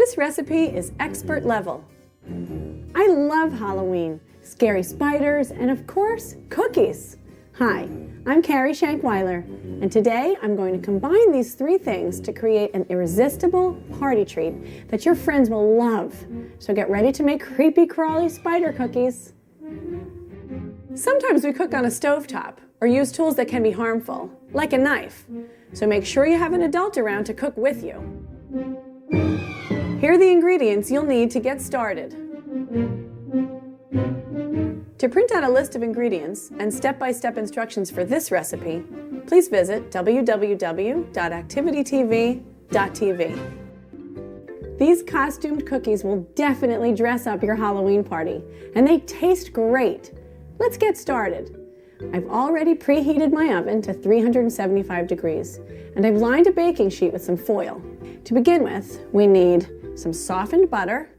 This recipe is expert level. I love Halloween, scary spiders, and of course, cookies. Hi, I'm Carrie Shankweiler, and today I'm going to combine these three things to create an irresistible party treat that your friends will love. So get ready to make creepy crawly spider cookies. Sometimes we cook on a stovetop or use tools that can be harmful, like a knife. So make sure you have an adult around to cook with you. Here are the ingredients you'll need to get started. To print out a list of ingredients and step-by-step instructions for this recipe, please visit www.activitytv.tv. These costumed cookies will definitely dress up your Halloween party, and they taste great. Let's get started. I've already preheated my oven to 375 degrees, and I've lined a baking sheet with some foil. To begin with, we need some softened butter.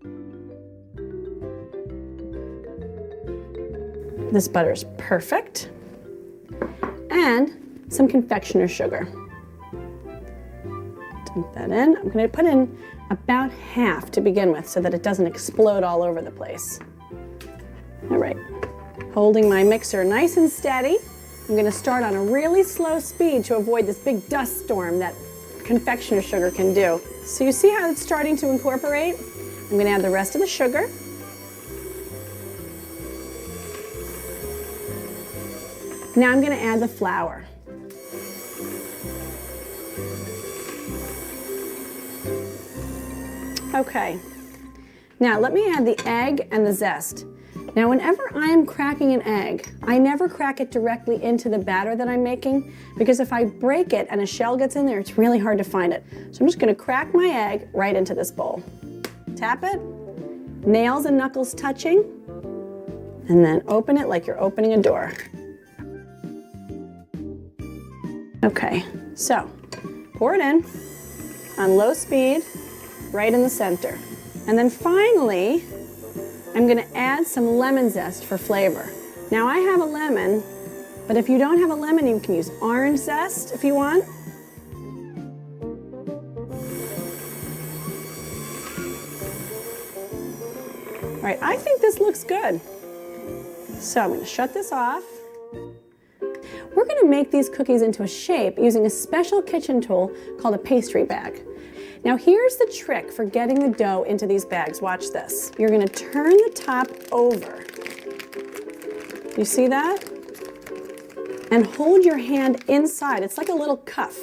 This butter is perfect. And some confectioner's sugar. Dump that in. I'm going to put in about half to begin with so that it doesn't explode all over the place. All right. Holding my mixer nice and steady, I'm going to start on a really slow speed to avoid this big dust storm that confectioner's sugar can do. So you see how it's starting to incorporate? I'm going to add the rest of the sugar. Now I'm going to add the flour. Okay. Now let me add the egg and the zest. Now whenever I am cracking an egg, I never crack it directly into the batter that I'm making because if I break it and a shell gets in there, it's really hard to find it. So I'm just going to crack my egg right into this bowl. Tap it, nails and knuckles touching, and then open it like you're opening a door. Okay, so pour it in on low speed, right in the center. And then finally, I'm going to add some lemon zest for flavor. Now I have a lemon, but if you don't have a lemon, you can use orange zest if you want. All right, I think this looks good. So I'm going to shut this off. We're going to make these cookies into a shape using a special kitchen tool called a pastry bag. Now here's the trick for getting the dough into these bags. Watch this. You're going to turn the top over. You see that? And hold your hand inside. It's like a little cuff.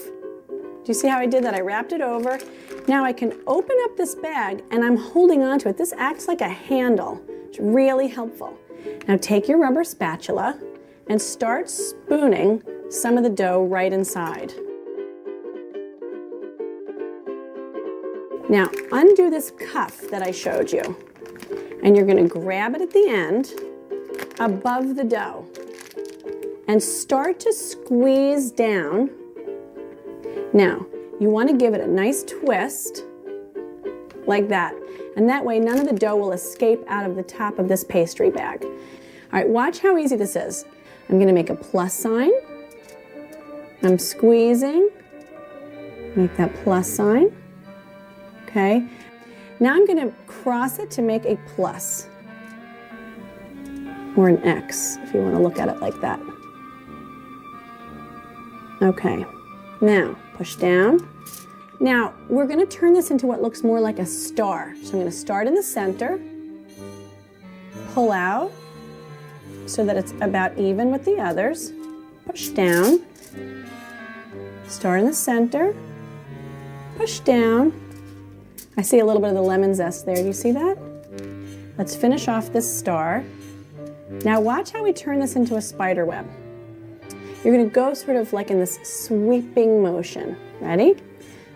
Do you see how I did that? I wrapped it over. Now I can open up this bag and I'm holding onto it. This acts like a handle. It's really helpful. Now take your rubber spatula and start spooning some of the dough right inside. Now undo this cuff that I showed you, and you're going to grab it at the end above the dough and start to squeeze down. Now you want to give it a nice twist like that, and that way none of the dough will escape out of the top of this pastry bag. All right, watch how easy this is. I'm going to make a plus sign. I'm squeezing. Make that plus sign. Okay. Now I'm going to cross it to make a plus. Or an X, if you want to look at it like that. Okay. Now, push down. Now, we're going to turn this into what looks more like a star. So I'm going to start in the center. Pull out. So that it's about even with the others. Push down. Start in the center. Push down. I see a little bit of the lemon zest there. Do you see that? Let's finish off this star. Now watch how we turn this into a spider web. You're going to go sort of like in this sweeping motion. Ready?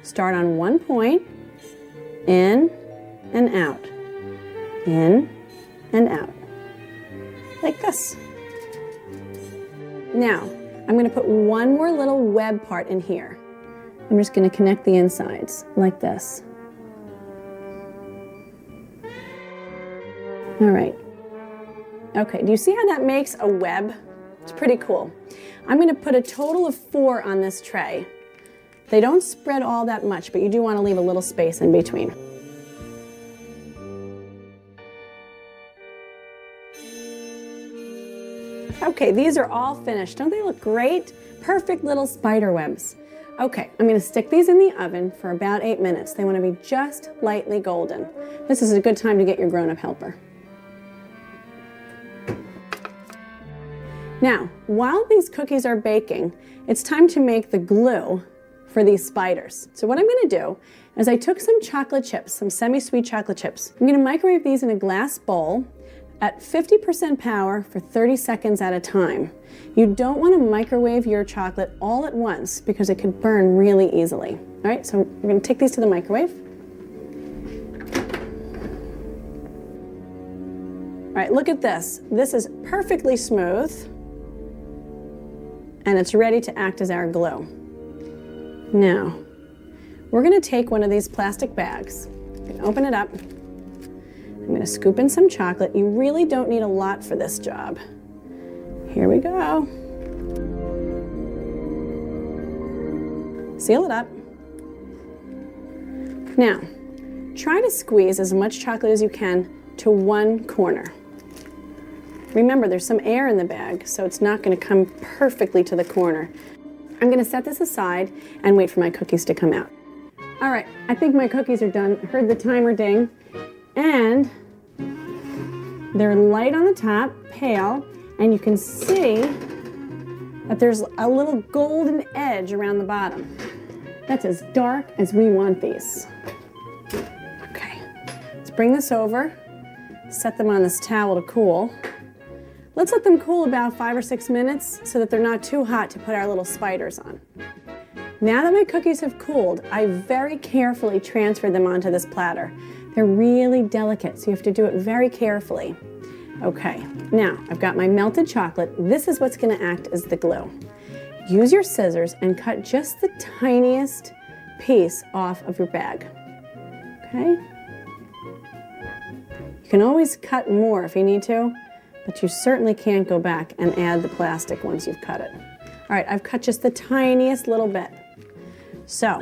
Start on one point. In and out. In and out. Like this. Now, I'm going to put one more little web part in here. I'm just going to connect the insides like this. All right. Okay, do you see how that makes a web? It's pretty cool. I'm going to put a total of 4 on this tray. They don't spread all that much, but you do want to leave a little space in between. Okay, these are all finished. Don't they look great? Perfect little spider webs. Okay, I'm gonna stick these in the oven for about 8 minutes. They wanna be just lightly golden. This is a good time to get your grown-up helper. Now, while these cookies are baking, it's time to make the glue for these spiders. So what I'm gonna do is I took some chocolate chips, some semi-sweet chocolate chips. I'm gonna microwave these in a glass bowl at 50% power for 30 seconds at a time. You don't wanna microwave your chocolate all at once because it could burn really easily. All right, so we're gonna take these to the microwave. All right, look at this. This is perfectly smooth, and it's ready to act as our glue. Now, we're gonna take one of these plastic bags, open it up. I'm gonna scoop in some chocolate. You really don't need a lot for this job. Here we go. Seal it up. Now, try to squeeze as much chocolate as you can to one corner. Remember, there's some air in the bag, so it's not gonna come perfectly to the corner. I'm gonna set this aside and wait for my cookies to come out. All right, I think my cookies are done. I heard the timer ding, and they're light on the top, pale, and you can see that there's a little golden edge around the bottom. That's as dark as we want these. Okay, let's bring this over, set them on this towel to cool. Let's let them cool about 5 or 6 minutes so that they're not too hot to put our little spiders on. Now that my cookies have cooled, I very carefully transferred them onto this platter. They're really delicate, so you have to do it very carefully. Okay, now I've got my melted chocolate. This is what's gonna act as the glue. Use your scissors and cut just the tiniest piece off of your bag, okay? You can always cut more if you need to, but you certainly can't go back and add the plastic once you've cut it. All right, I've cut just the tiniest little bit. So,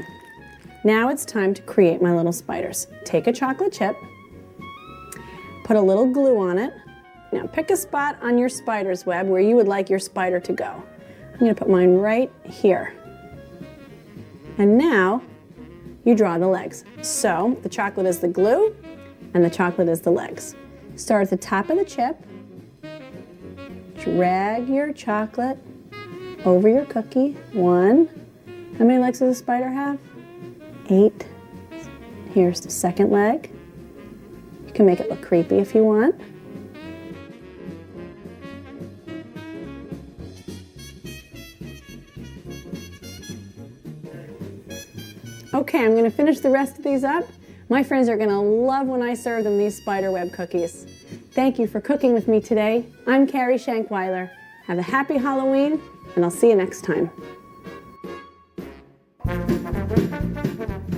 now it's time to create my little spiders. Take a chocolate chip, put a little glue on it. Now pick a spot on your spider's web where you would like your spider to go. I'm gonna put mine right here. And now, you draw the legs. So, the chocolate is the glue, and the chocolate is the legs. Start at the top of the chip, drag your chocolate over your cookie. 1. How many legs does a spider have? 8. Here's the second leg. You can make it look creepy if you want. Okay, I'm gonna finish the rest of these up. My friends are gonna love when I serve them these spiderweb cookies. Thank you for cooking with me today. I'm Carrie Shankweiler. Have a happy Halloween, and I'll see you next time.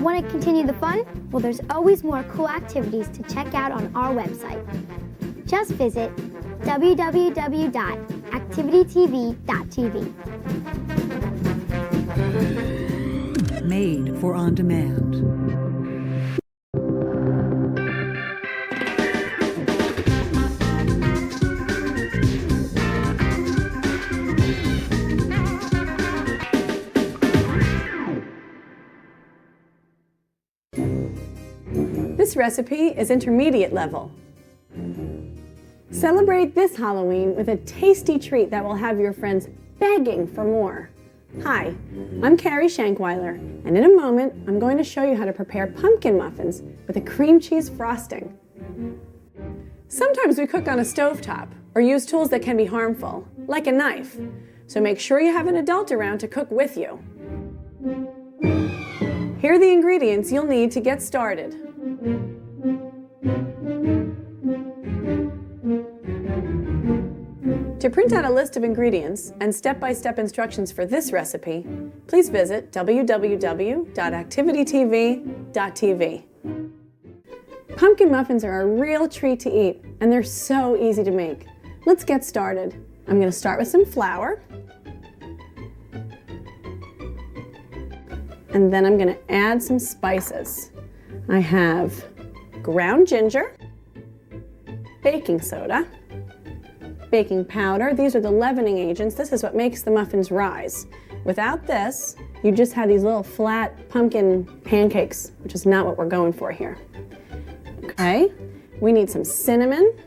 Want to continue the fun? Well, there's always more cool activities to check out on our website. Just visit www.activitytv.tv. Made for on demand. This recipe is intermediate level. Celebrate this Halloween with a tasty treat that will have your friends begging for more. Hi, I'm Carrie Shankweiler, and in a moment, I'm going to show you how to prepare pumpkin muffins with a cream cheese frosting. Sometimes we cook on a stovetop or use tools that can be harmful, like a knife, so make sure you have an adult around to cook with you. Here are the ingredients you'll need to get started. To print out a list of ingredients and step-by-step instructions for this recipe, please visit www.activitytv.tv. Pumpkin muffins are a real treat to eat, and they're so easy to make. Let's get started. I'm going to start with some flour, and then I'm going to add some spices. I have ground ginger, baking soda, baking powder. These are the leavening agents. This is what makes the muffins rise. Without this, you just have these little flat pumpkin pancakes, which is not what we're going for here. Okay, we need some cinnamon.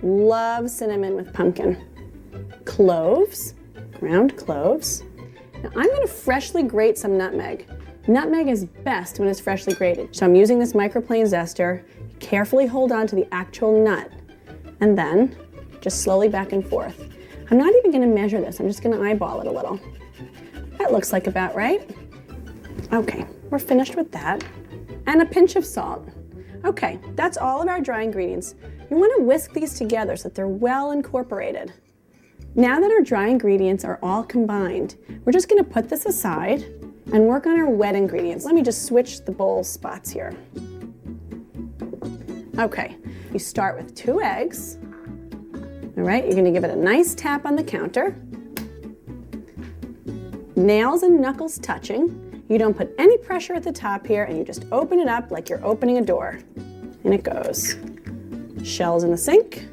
Love cinnamon with pumpkin. Cloves, ground cloves. Now I'm going to freshly grate some nutmeg. Nutmeg is best when it's freshly grated. So I'm using this microplane zester. Carefully hold on to the actual nut and then just slowly back and forth. I'm not even going to measure this. I'm just going to eyeball it a little. That looks like about right. Okay, we're finished with that. And a pinch of salt. Okay, that's all of our dry ingredients. You want to whisk these together so that they're well incorporated. Now that our dry ingredients are all combined, we're just going to put this aside and work on our wet ingredients. Let me just switch the bowl spots here. Okay, you start with 2 eggs. All right, you're going to give it a nice tap on the counter. Nails and knuckles touching. You don't put any pressure at the top here, and you just open it up like you're opening a door. And it goes. Shells in the sink.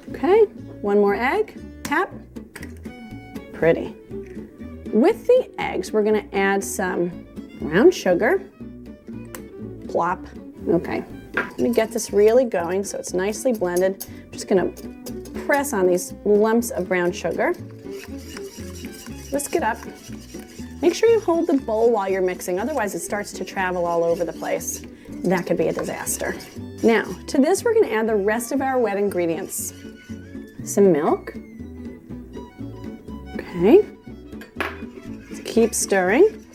Okay, 1 more egg. Tap. Pretty. With the eggs, we're going to add some brown sugar. Plop. Okay. Let me get this really going so it's nicely blended. I'm just going to press on these lumps of brown sugar. Whisk it up. Make sure you hold the bowl while you're mixing, otherwise it starts to travel all over the place. That could be a disaster. Now, to this we're going to add the rest of our wet ingredients. Some milk. Okay. Let's keep stirring.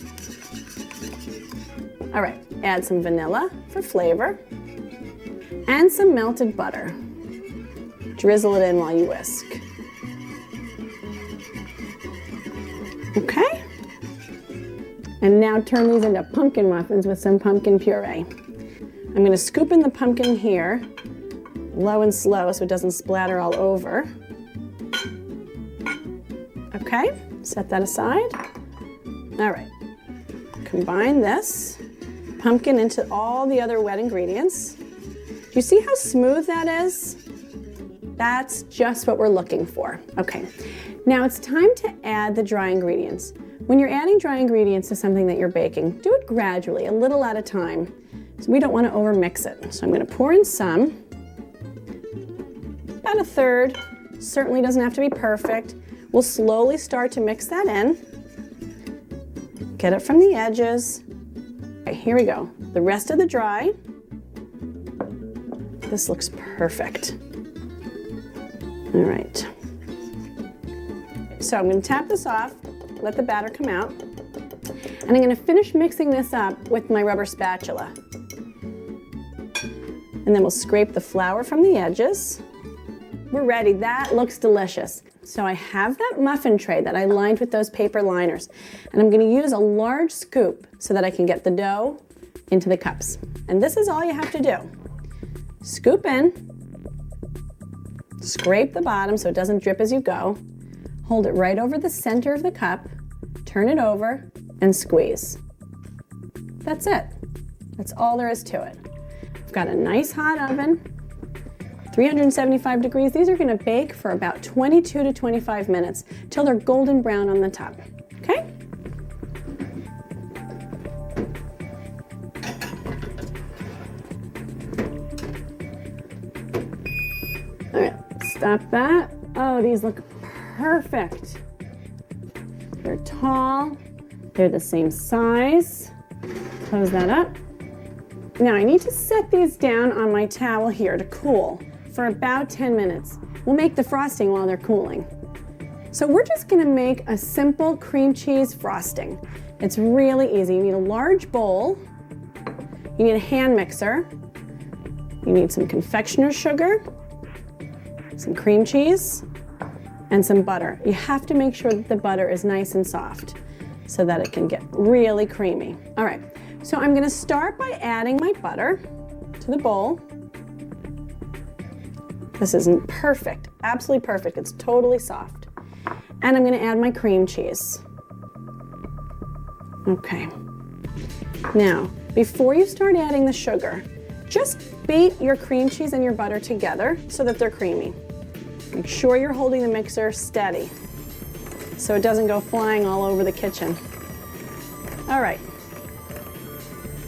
All right, add some vanilla for flavor. And some melted butter. Drizzle it in while you whisk. Okay. And now turn these into pumpkin muffins with some pumpkin puree. I'm going to scoop in the pumpkin here, low and slow so it doesn't splatter all over. Okay, set that aside. All right, combine this pumpkin into all the other wet ingredients. Do you see how smooth that is? That's just what we're looking for. Okay, now it's time to add the dry ingredients. When you're adding dry ingredients to something that you're baking, do it gradually, a little at a time. So we don't want to overmix it. So I'm going to pour in some, about 1/3. Certainly doesn't have to be perfect. We'll slowly start to mix that in. Get it from the edges. Okay, here we go. The rest of the dry. This looks perfect. All right. So I'm going to tap this off, let the batter come out, and I'm going to finish mixing this up with my rubber spatula. And then we'll scrape the flour from the edges. We're ready. That looks delicious. So I have that muffin tray that I lined with those paper liners, and I'm going to use a large scoop so that I can get the dough into the cups. And this is all you have to do. Scoop in, scrape the bottom so it doesn't drip as you go, hold it right over the center of the cup, turn it over, and squeeze. That's it. That's all there is to it. I've got a nice hot oven, 375 degrees. These are going to bake for about 22 to 25 minutes till they're golden brown on the top. Okay? All right, stop that. Oh, these look perfect. They're tall. They're the same size. Close that up. Now I need to set these down on my towel here to cool for about 10 minutes. We'll make the frosting while they're cooling. So we're just gonna make a simple cream cheese frosting. It's really easy. You need a large bowl. You need a hand mixer. You need some confectioner's sugar, some cream cheese, and some butter. You have to make sure that the butter is nice and soft so that it can get really creamy. All right, so I'm gonna start by adding my butter to the bowl. This is perfect, absolutely perfect. It's totally soft. And I'm gonna add my cream cheese. Okay. Now, before you start adding the sugar, just beat your cream cheese and your butter together so that they're creamy. Make sure you're holding the mixer steady so it doesn't go flying all over the kitchen. All right.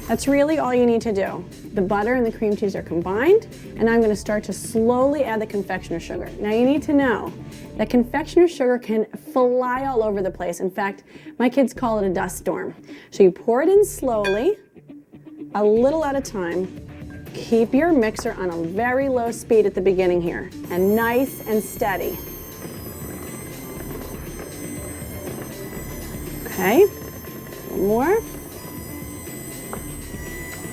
That's really all you need to do. The butter and the cream cheese are combined, and I'm going to start to slowly add the confectioner sugar. Now you need to know that confectioner sugar can fly all over the place. In fact, my kids call it a dust storm. So you pour it in slowly, a little at a time. Keep your mixer on a very low speed at the beginning here, and nice and steady. Okay, one more.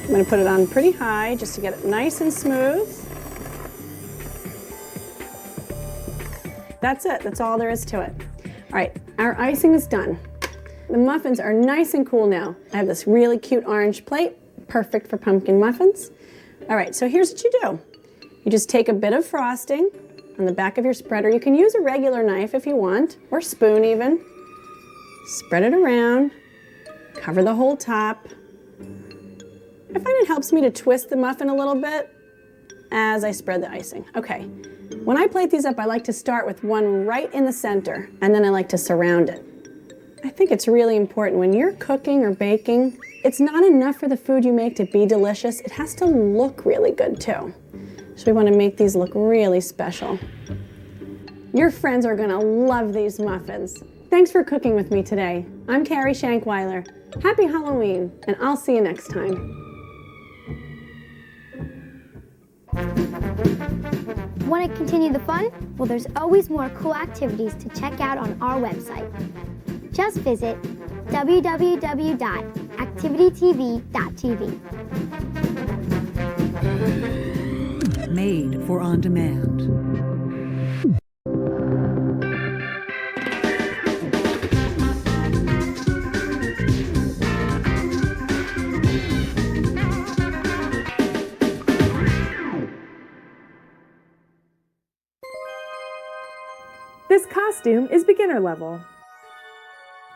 I'm going to put it on pretty high just to get it nice and smooth. That's it. That's all there is to it. All right, our icing is done. The muffins are nice and cool now. I have this really cute orange plate, perfect for pumpkin muffins. All right, so here's what you do. You just take a bit of frosting on the back of your spreader. You can use a regular knife if you want, or spoon even. Spread it around, cover the whole top. I find it helps me to twist the muffin a little bit as I spread the icing. Okay, when I plate these up, I like to start with one right in the center, and then I like to surround it. I think it's really important when you're cooking or baking, it's not enough for the food you make to be delicious. It has to look really good too. So we want to make these look really special. Your friends are gonna love these muffins. Thanks for cooking with me today. I'm Carrie Shankweiler. Happy Halloween, and I'll see you next time. Want to continue the fun? Well, there's always more cool activities to check out on our website. Just visit www.activitytv.tv. Made for on demand. This costume is beginner level.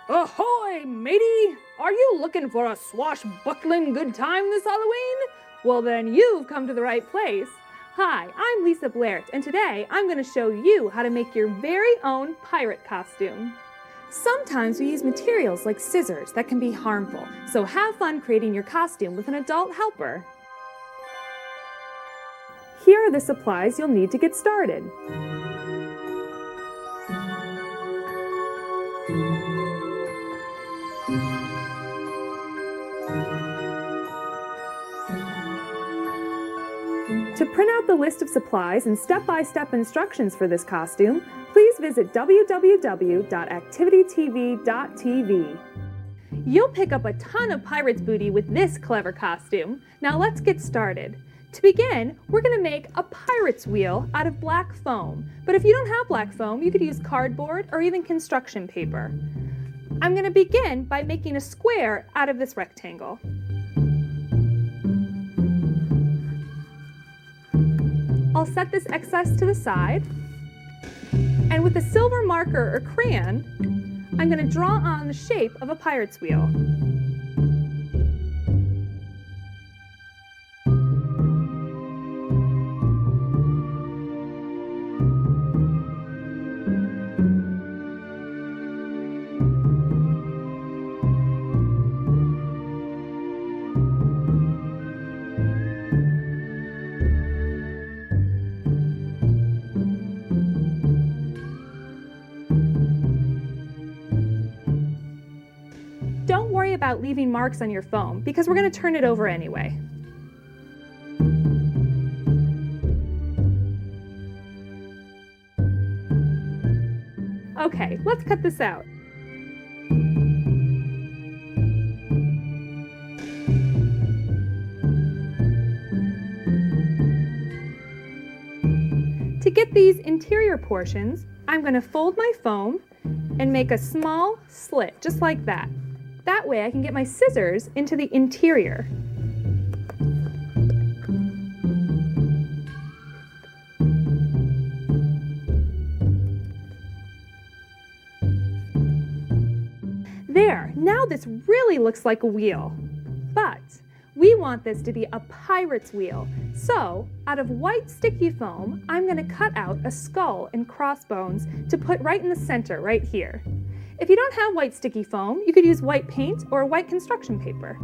Ahoy, matey! Are you looking for a swashbuckling good time this Halloween? Well, then you've come to the right place. Hi, I'm Lisa Blair, and today I'm going to show you how to make your very own pirate costume. Sometimes we use materials like scissors that can be harmful, so have fun creating your costume with an adult helper. Here are the supplies you'll need to get started. To print out the list of supplies and step-by-step instructions for this costume, please visit www.activitytv.tv. You'll pick up a ton of pirate's booty with this clever costume. Now let's get started. To begin, we're going to make a pirate's wheel out of black foam. But if you don't have black foam, you could use cardboard or even construction paper. I'm going to begin by making a square out of this rectangle. I'll set this excess to the side, and with a silver marker or crayon, I'm going to draw on the shape of a pirate's wheel. Don't worry about leaving marks on your foam because we're going to turn it over anyway. Okay, let's cut this out. To get these interior portions, I'm going to fold my foam and make a small slit, just like that. That way I can get my scissors into the interior. There, now this really looks like a wheel. But we want want this to be a pirate's wheel. So, out of white sticky foam, I'm going to cut out a skull and crossbones to put right in the center, right here. If you don't have white sticky foam, you could use white paint or white construction paper.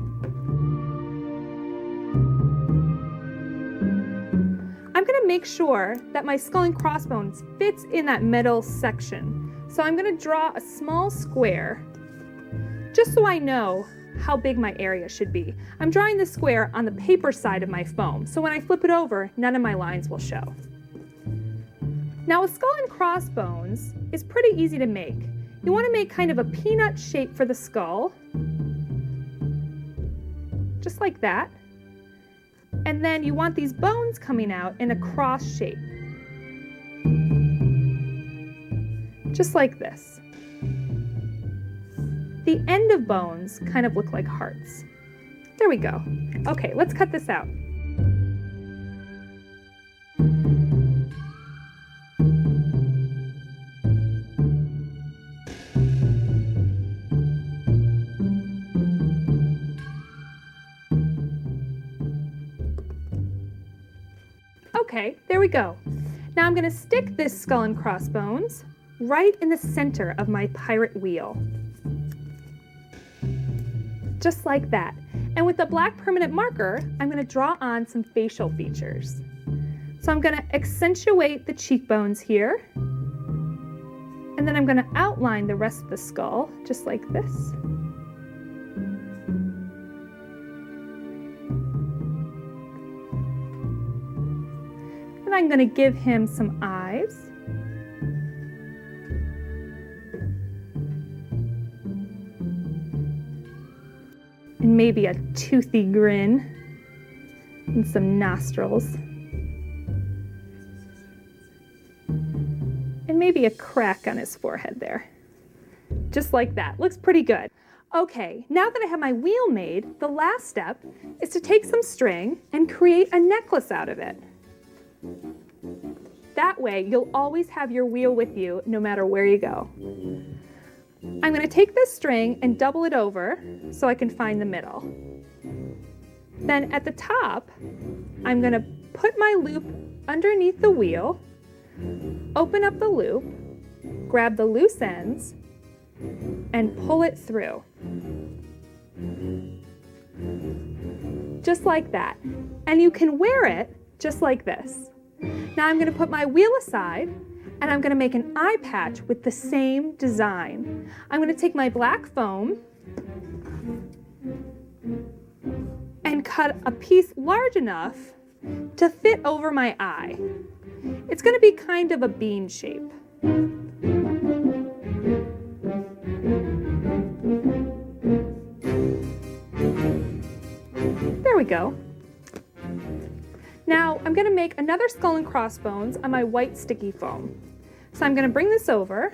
I'm going to make sure that my skull and crossbones fits in that middle section. So I'm going to draw a small square, just so I know how big my area should be. I'm drawing the square on the paper side of my foam, so when I flip it over, none of my lines will show. Now a skull and crossbones is pretty easy to make. You want to make kind of a peanut shape for the skull, just like that. And then you want these bones coming out in a cross shape, just like this. The end of bones kind of look like hearts. There we go. Okay, let's cut this out. Okay, there we go. Now I'm going to stick this skull and crossbones right in the center of my pirate wheel. Just like that. And with a black permanent marker, I'm going to draw on some facial features. So I'm going to accentuate the cheekbones here. And then I'm going to outline the rest of the skull, just like this. And I'm going to give him some eyes. And maybe a toothy grin and some nostrils. And maybe a crack on his forehead there. Just like that. Looks pretty good. Okay, now that I have my wheel made, the last step is to take some string and create a necklace out of it. That way, you'll always have your wheel with you no matter where you go. I'm going to take this string and double it over so I can find the middle. Then at the top, I'm going to put my loop underneath the wheel, open up the loop, grab the loose ends, and pull it through. Just like that. And you can wear it just like this. Now I'm going to put my wheel aside and I'm going to make an eye patch with the same design. I'm going to take my black foam and cut a piece large enough to fit over my eye. It's going to be kind of a bean shape. There we go. Now I'm going to make another skull and crossbones on my white sticky foam. So I'm going to bring this over,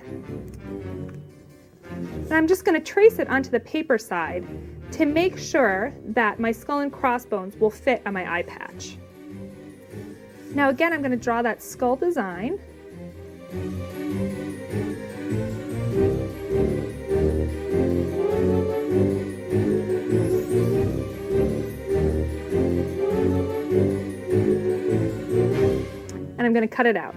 and I'm just going to trace it onto the paper side to make sure that my skull and crossbones will fit on my eye patch. Now again, I'm going to draw that skull design. And I'm going to cut it out.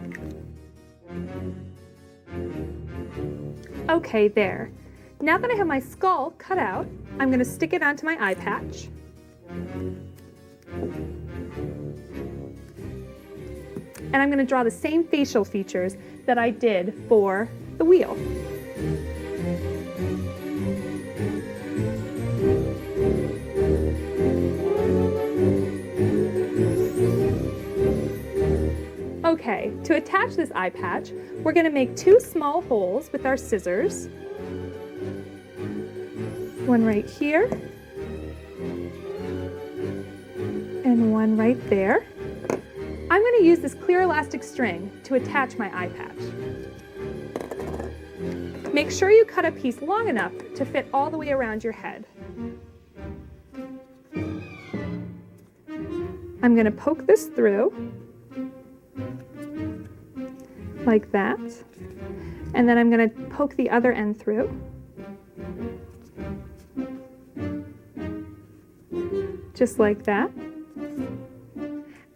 Okay, there. Now that I have my skull cut out, I'm going to stick it onto my eye patch. And I'm going to draw the same facial features that I did for the wheel. Okay, to attach this eye patch, we're going to make 2 small holes with our scissors. One right here, and one right there. I'm going to use this clear elastic string to attach my eye patch. Make sure you cut a piece long enough to fit all the way around your head. I'm going to poke this through, like that, and then I'm going to poke the other end just like that.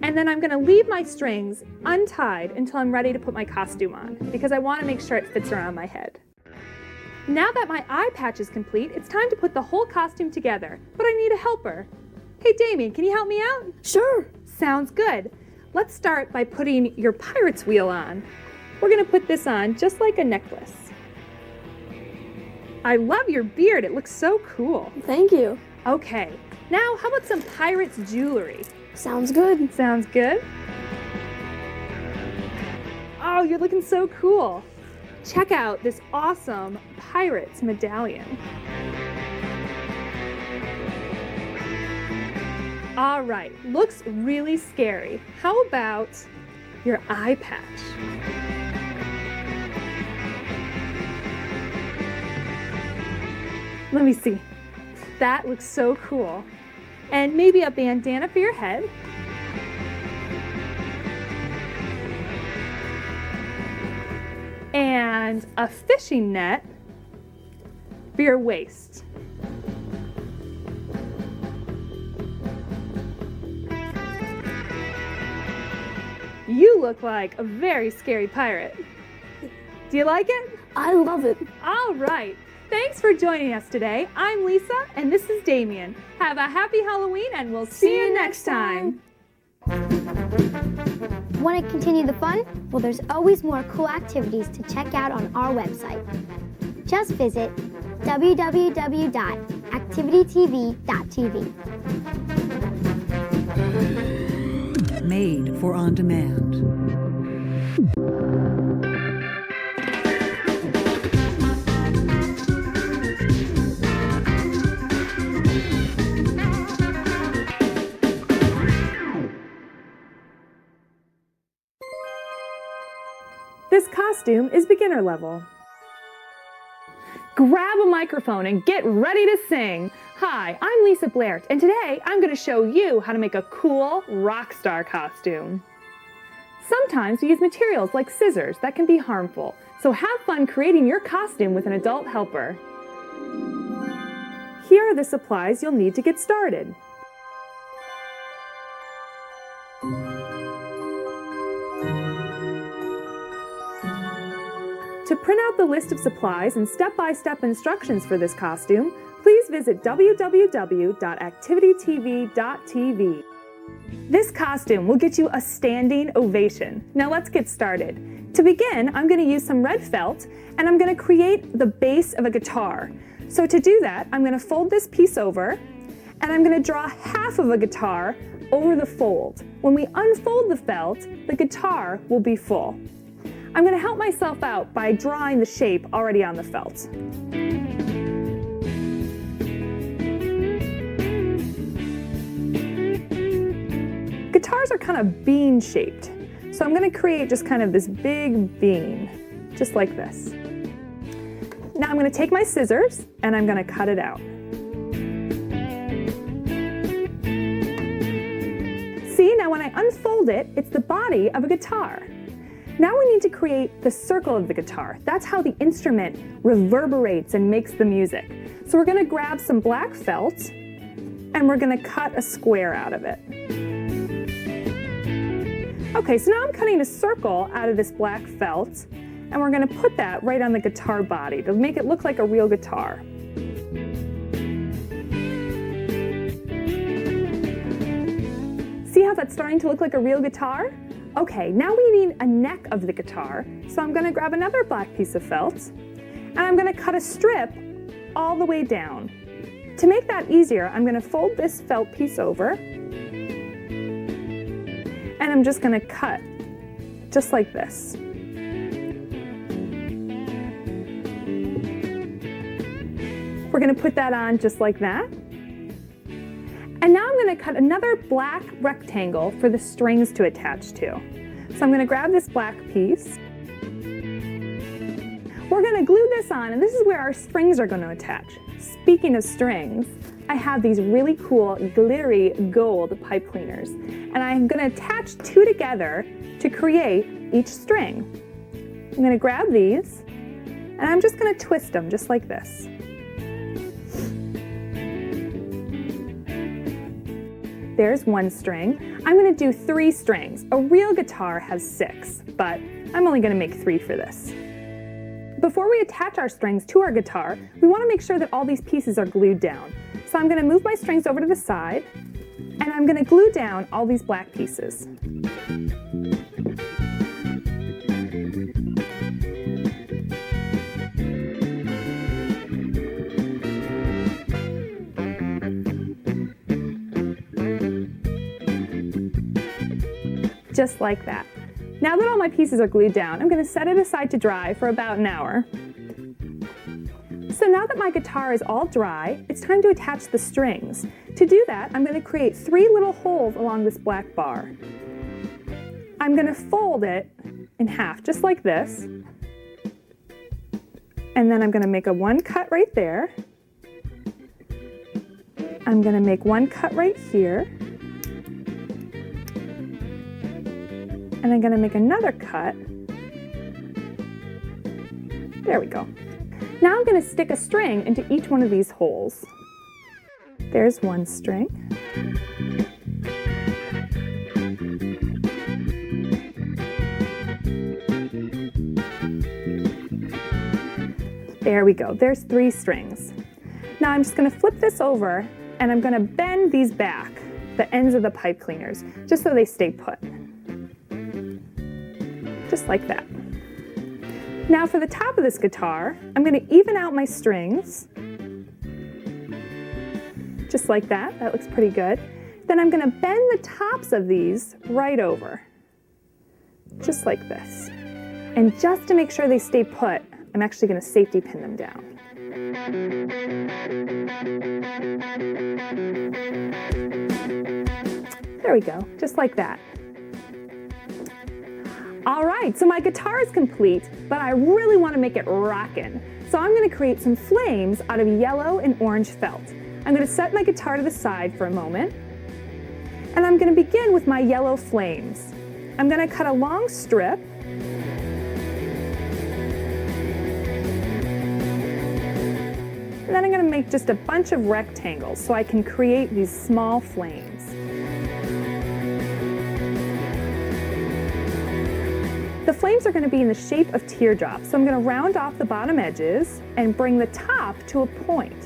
And then I'm going to leave my strings untied until I'm ready to put my costume on, because I want to make sure it fits around my head. Now that my eye patch is complete, it's time to put the whole costume together, but I need a helper. Hey Damien, can you help me out? Sure. Sounds good. Let's start by putting your pirate's wheel on. We're going to put this on just like a necklace. I love your beard. It looks so cool. Thank you. Okay, now how about some pirate's jewelry? Sounds good. Sounds good. Oh, you're looking so cool. Check out this awesome pirate's medallion. All right, looks really scary. How about your eye patch? Let me see. That looks so cool. And maybe a bandana for your head. And a fishing net for your waist. You look like a very scary pirate. Do you like it? I love it. All right. Thanks for joining us today. I'm Lisa, and this is Damien. Have a happy Halloween, and we'll see you next time. Want to continue the fun? Well, there's always more cool activities to check out on our website. Just visit www.activitytv.tv. Made for on demand. This costume is beginner level. Grab a microphone and get ready to sing. Hi, I'm Lisa Blair, and today I'm going to show you how to make a cool Rockstar costume. Sometimes we use materials like scissors that can be harmful, so have fun creating your costume with an adult helper. Here are the supplies you'll need to get started. To print out the list of supplies and step-by-step instructions for this costume, please visit www.activitytv.tv. This costume will get you a standing ovation. Now let's get started. To begin, I'm going to use some red felt, and I'm going to create the base of a guitar. So to do that, I'm going to fold this piece over, and I'm going to draw half of a guitar over the fold. When we unfold the felt, the guitar will be full. I'm going to help myself out by drawing the shape already on the felt. Guitars are kind of bean-shaped, so I'm going to create just kind of this big bean, just like this. Now I'm going to take my scissors and I'm going to cut it out. See, now when I unfold it, it's the body of a guitar. Now we need to create the circle of the guitar. That's how the instrument reverberates and makes the music. So we're going to grab some black felt and we're going to cut a square out of it. Okay, so now I'm cutting a circle out of this black felt and we're going to put that right on the guitar body to make it look like a real guitar. See how that's starting to look like a real guitar? Okay, now we need a neck of the guitar, so I'm going to grab another black piece of felt, and I'm going to cut a strip all the way down. To make that easier, I'm going to fold this felt piece over, and I'm just going to cut just like this. We're going to put that on just like that. And now I'm going to cut another black rectangle for the strings to attach to. So I'm going to grab this black piece. We're going to glue this on, and this is where our strings are going to attach. Speaking of strings, I have these really cool glittery gold pipe cleaners, and I'm going to attach two together to create each string. I'm going to grab these, and I'm just going to twist them just like this. There's one string. I'm going to do 3 strings. A real guitar has 6, but I'm only going to make 3 for this. Before we attach our strings to our guitar, we want to make sure that all these pieces are glued down. So I'm going to move my strings over to the side, and I'm going to glue down all these black pieces. Just like that. Now that all my pieces are glued down, I'm going to set it aside to dry for about an hour. So now that my guitar is all dry, it's time to attach the strings. To do that, I'm going to create 3 little holes along this black bar. I'm going to fold it in half, just like this. And then I'm going to make a 1 cut right there. I'm going to make 1 cut right here. And I'm going to make another cut. There we go. Now I'm going to stick a string into each one of these holes. There's 1 string. There we go. There's 3 strings. Now I'm just going to flip this over and I'm going to bend these back, the ends of the pipe cleaners, just so they stay put. Just like that. Now for the top of this guitar, I'm going to even out my strings. Just like that. That looks pretty good. Then I'm going to bend the tops of these right over. Just like this. And just to make sure they stay put, I'm actually going to safety pin them down. There we go. Just like that. All right, so my guitar is complete, but I really want to make it rockin'. So I'm going to create some flames out of yellow and orange felt. I'm going to set my guitar to the side for a moment, and I'm going to begin with my yellow flames. I'm going to cut a long strip, and then I'm going to make just a bunch of rectangles so I can create these small flames. The flames are going to be in the shape of teardrops, so I'm going to round off the bottom edges and bring the top to a point.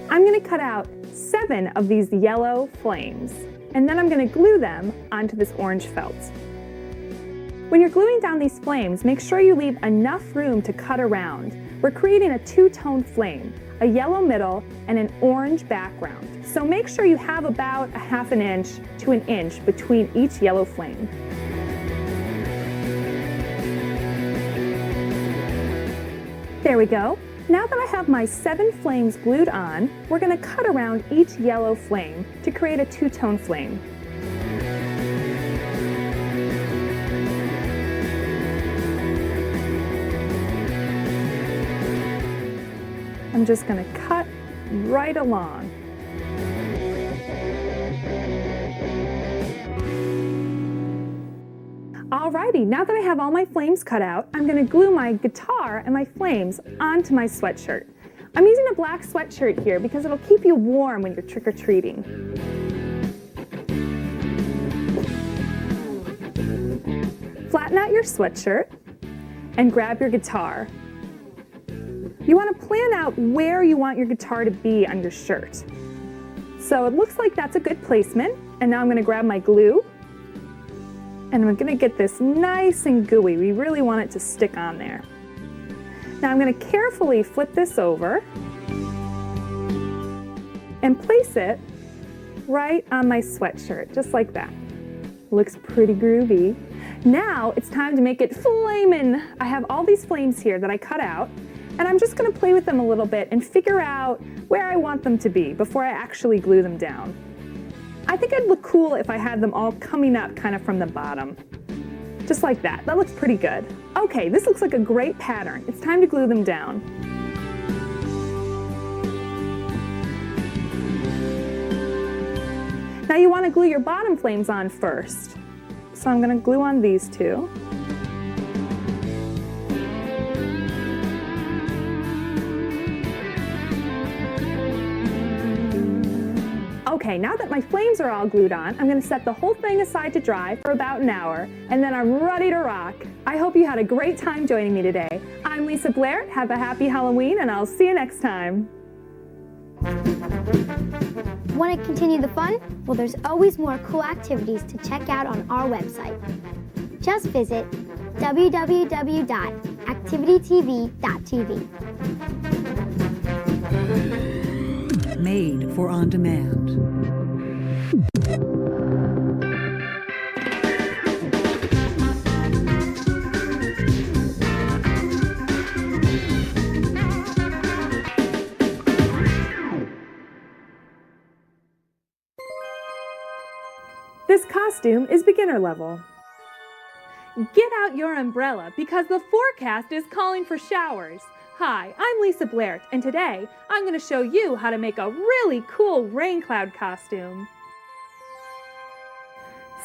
I'm going to cut out 7 of these yellow flames, and then I'm going to glue them onto this orange felt. When you're gluing down these flames, make sure you leave enough room to cut around. We're creating a 2-tone flame, a yellow middle and an orange background. So make sure you have about a ½ inch to an inch between each yellow flame. There we go. Now that I have my 7 flames glued on, we're going to cut around each yellow flame to create a 2-tone flame. I'm just going to cut right along. Alrighty, now that I have all my flames cut out, I'm going to glue my guitar and my flames onto my sweatshirt. I'm using a black sweatshirt here because it'll keep you warm when you're trick-or-treating. Flatten out your sweatshirt and grab your guitar. You want to plan out where you want your guitar to be on your shirt. So it looks like that's a good placement, and now I'm going to grab my glue. And I'm going to get this nice and gooey. We really want it to stick on there. Now I'm going to carefully flip this over and place it right on my sweatshirt, just like that. Looks pretty groovy. Now it's time to make it flamin'. I have all these flames here that I cut out, and I'm just going to play with them a little bit and figure out where I want them to be before I actually glue them down. I think it'd look cool if I had them all coming up kind of from the bottom. Just like that. That looks pretty good. Okay, this looks like a great pattern. It's time to glue them down. Now you want to glue your bottom flames on first. So I'm going to glue on these 2. Okay, now that my flames are all glued on, I'm gonna set the whole thing aside to dry for about an hour, and then I'm ready to rock. I hope you had a great time joining me today. I'm Lisa Blair. Have a happy Halloween, and I'll see you next time. Want to continue the fun? Well, there's always more cool activities to check out on our website. Just visit www.activitytv.tv. Made for on demand. This costume is beginner level. Get out your umbrella because the forecast is calling for showers. Hi, I'm Lisa Blair, and today I'm going to show you how to make a really cool Raincloud costume.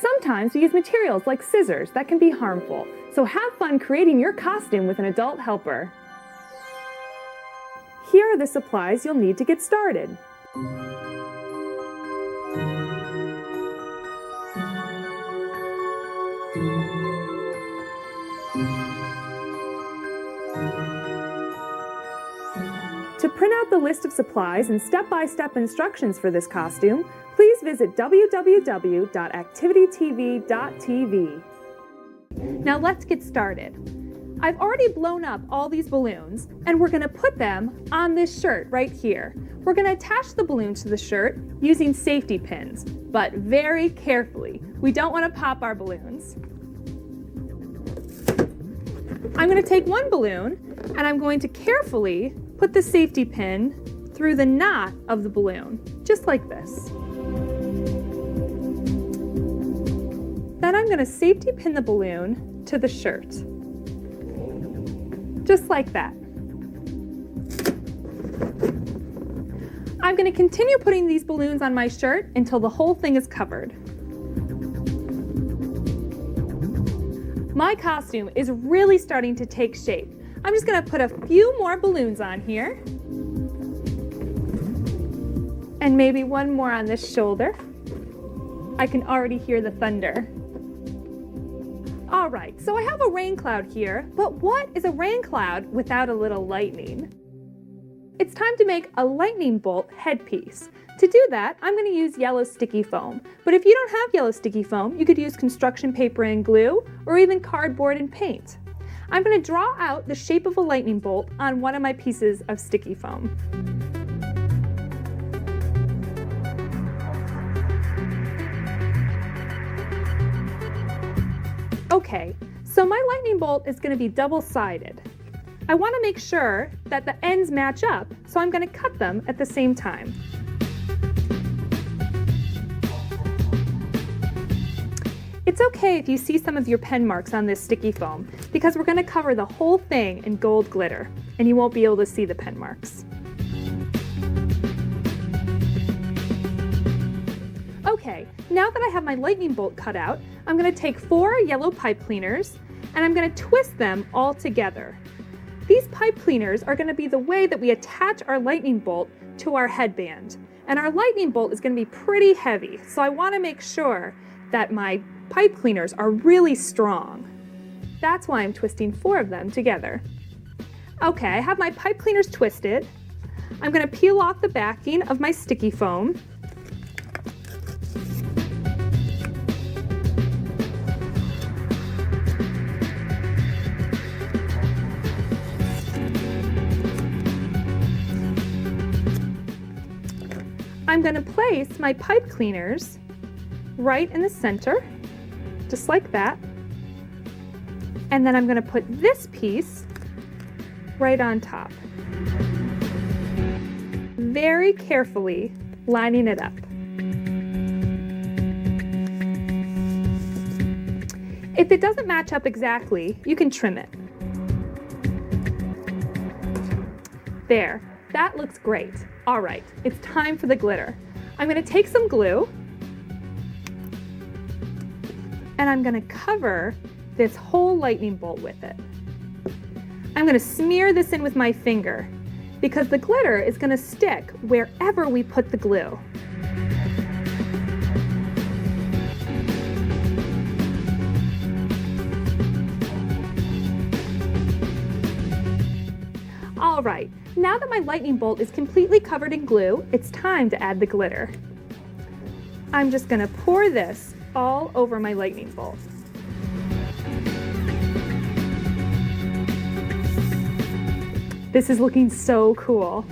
Sometimes we use materials like scissors that can be harmful, so have fun creating your costume with an adult helper. Here are the supplies you'll need to get started. To print out the list of supplies and step-by-step instructions for this costume, please visit www.activitytv.tv. Now let's get started. I've already blown up all these balloons, and we're going to put them on this shirt right here. We're going to attach the balloons to the shirt using safety pins, but very carefully. We don't want to pop our balloons. I'm going to take one balloon, and I'm going to carefully put the safety pin through the knot of the balloon, just like this. Then I'm going to safety pin the balloon to the shirt, just like that. I'm going to continue putting these balloons on my shirt until the whole thing is covered. My costume is really starting to take shape. I'm just going to put a few more balloons on here. And maybe one more on this shoulder. I can already hear the thunder. All right, so I have a rain cloud here, but what is a rain cloud without a little lightning? It's time to make a lightning bolt headpiece. To do that, I'm going to use yellow sticky foam. But if you don't have yellow sticky foam, you could use construction paper and glue, or even cardboard and paint. I'm going to draw out the shape of a lightning bolt on one of my pieces of sticky foam. Okay, so my lightning bolt is going to be double-sided. I want to make sure that the ends match up, so I'm going to cut them at the same time. It's okay if you see some of your pen marks on this sticky foam, because we're going to cover the whole thing in gold glitter, and you won't be able to see the pen marks. Okay, now that I have my lightning bolt cut out, I'm going to take 4 yellow pipe cleaners, and I'm going to twist them all together. These pipe cleaners are going to be the way that we attach our lightning bolt to our headband. And our lightning bolt is going to be pretty heavy, so I want to make sure that my pipe cleaners are really strong. That's why I'm twisting 4 of them together. Okay, I have my pipe cleaners twisted. I'm going to peel off the backing of my sticky foam. I'm going to place my pipe cleaners right in the center, just like that. And then I'm going to put this piece right on top, very carefully lining it up. If it doesn't match up exactly, you can trim it. There, that looks great. All right, it's time for the glitter. I'm going to take some glue and I'm going to cover this whole lightning bolt with it. I'm going to smear this in with my finger because the glitter is going to stick wherever we put the glue. All right, now that my lightning bolt is completely covered in glue, it's time to add the glitter. I'm just gonna pour this all over my lightning bolt. This is looking so cool.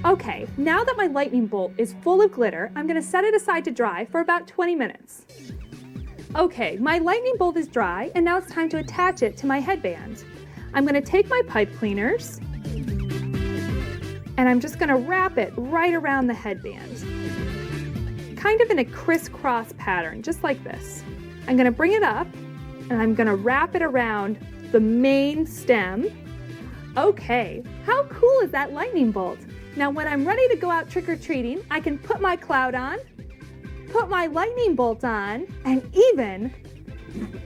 Okay, now that my lightning bolt is full of glitter, I'm gonna set it aside to dry for about 20 minutes. Okay, my lightning bolt is dry, and now it's time to attach it to my headband. I'm gonna take my pipe cleaners, and I'm just gonna wrap it right around the headband. Kind of in a crisscross pattern, just like this. I'm gonna bring it up, and I'm gonna wrap it around the main stem. Okay, how cool is that lightning bolt? Now when I'm ready to go out trick-or-treating, I can put my cloud on, put my lightning bolt on, and even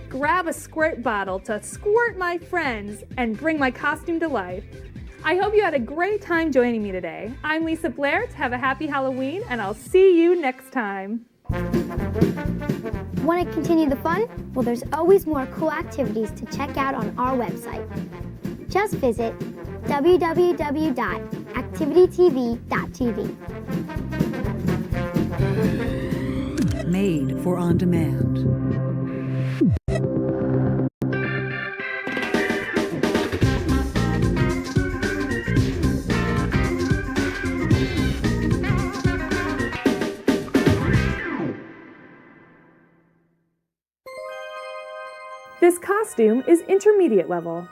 grab a squirt bottle to squirt my friends and bring my costume to life. I hope you had a great time joining me today. I'm Lisa Blair. Have a happy Halloween, and I'll see you next time. Want to continue the fun? Well, there's always more cool activities to check out on our website. Just visit www.activitytv.tv. Made for on demand. This costume is intermediate level.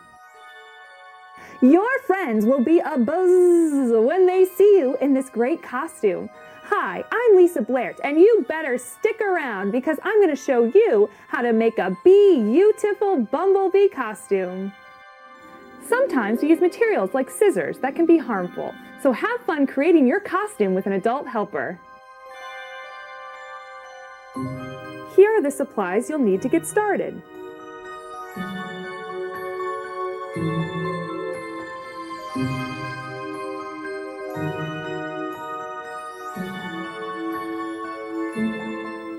Your friends will be abuzz when they see you in this great costume. Hi, I'm Lisa Blair, and you better stick around because I'm going to show you how to make a beautiful Bumble Bee costume. Sometimes we use materials like scissors that can be harmful, so have fun creating your costume with an adult helper. Here are the supplies you'll need to get started.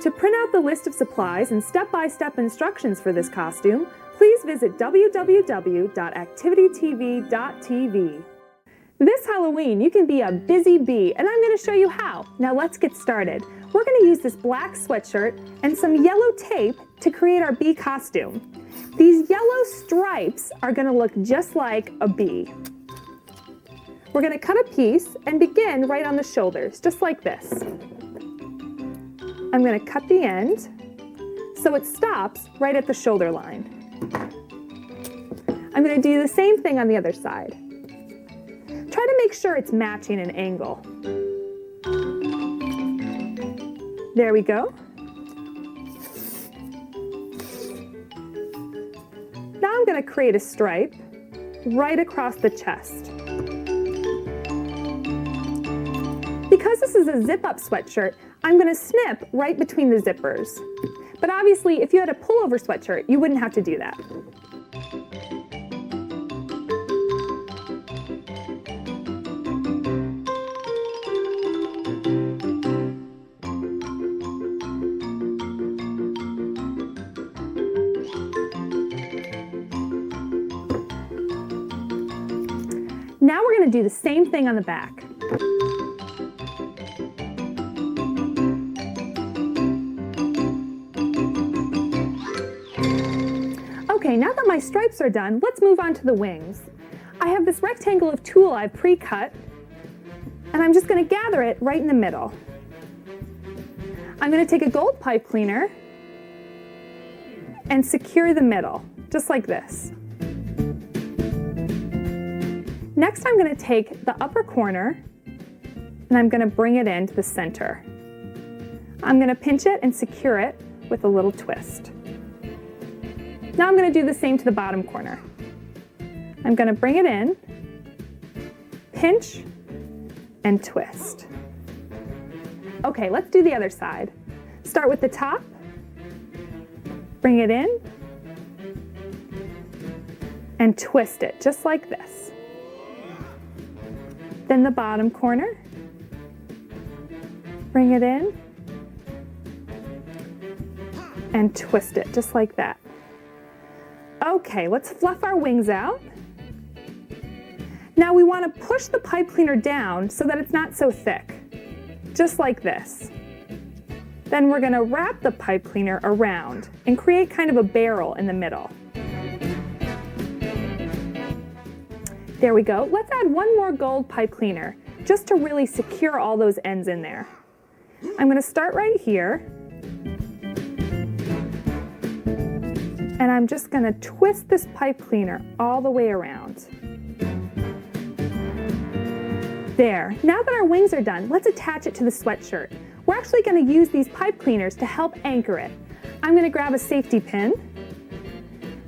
To print out the list of supplies and step-by-step instructions for this costume, please visit www.activitytv.tv. This Halloween, you can be a busy bee, and I'm going to show you how. Now let's get started. We're going to use this black sweatshirt and some yellow tape to create our bee costume. These yellow stripes are going to look just like a bee. We're going to cut a piece and begin right on the shoulders, just like this. I'm going to cut the end so it stops right at the shoulder line. I'm going to do the same thing on the other side. Try to make sure it's matching an angle. There we go. Now I'm going to create a stripe right across the chest. Because this is a zip-up sweatshirt, I'm going to snip right between the zippers. But obviously, if you had a pullover sweatshirt, you wouldn't have to do that. Now we're going to do the same thing on the back. Okay, now that my stripes are done, let's move on to the wings. I have this rectangle of tulle I've pre-cut, and I'm just going to gather it right in the middle. I'm going to take a gold pipe cleaner and secure the middle, just like this. Next, I'm going to take the upper corner and I'm going to bring it into the center. I'm going to pinch it and secure it with a little twist. Now I'm going to do the same to the bottom corner. I'm going to bring it in, pinch, and twist. Okay, let's do the other side. Start with the top, bring it in, and twist it just like this. Then the bottom corner, bring it in, and twist it just like that. Okay, let's fluff our wings out. Now we want to push the pipe cleaner down so that it's not so thick, just like this. Then we're going to wrap the pipe cleaner around and create kind of a barrel in the middle. There we go. Let's add one more gold pipe cleaner just to really secure all those ends in there. I'm going to start right here. And I'm just going to twist this pipe cleaner all the way around. There. Now that our wings are done, let's attach it to the sweatshirt. We're actually going to use these pipe cleaners to help anchor it. I'm going to grab a safety pin,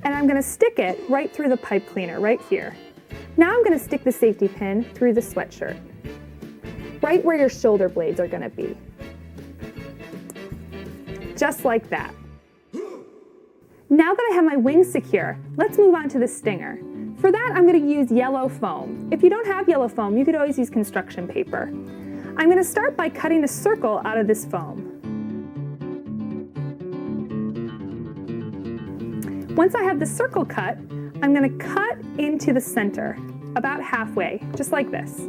and I'm going to stick it right through the pipe cleaner, right here. Now I'm going to stick the safety pin through the sweatshirt, right where your shoulder blades are going to be. Just like that. Now that I have my wings secure, let's move on to the stinger. For that, I'm going to use yellow foam. If you don't have yellow foam, you could always use construction paper. I'm going to start by cutting a circle out of this foam. Once I have the circle cut, I'm going to cut into the center, about halfway, just like this.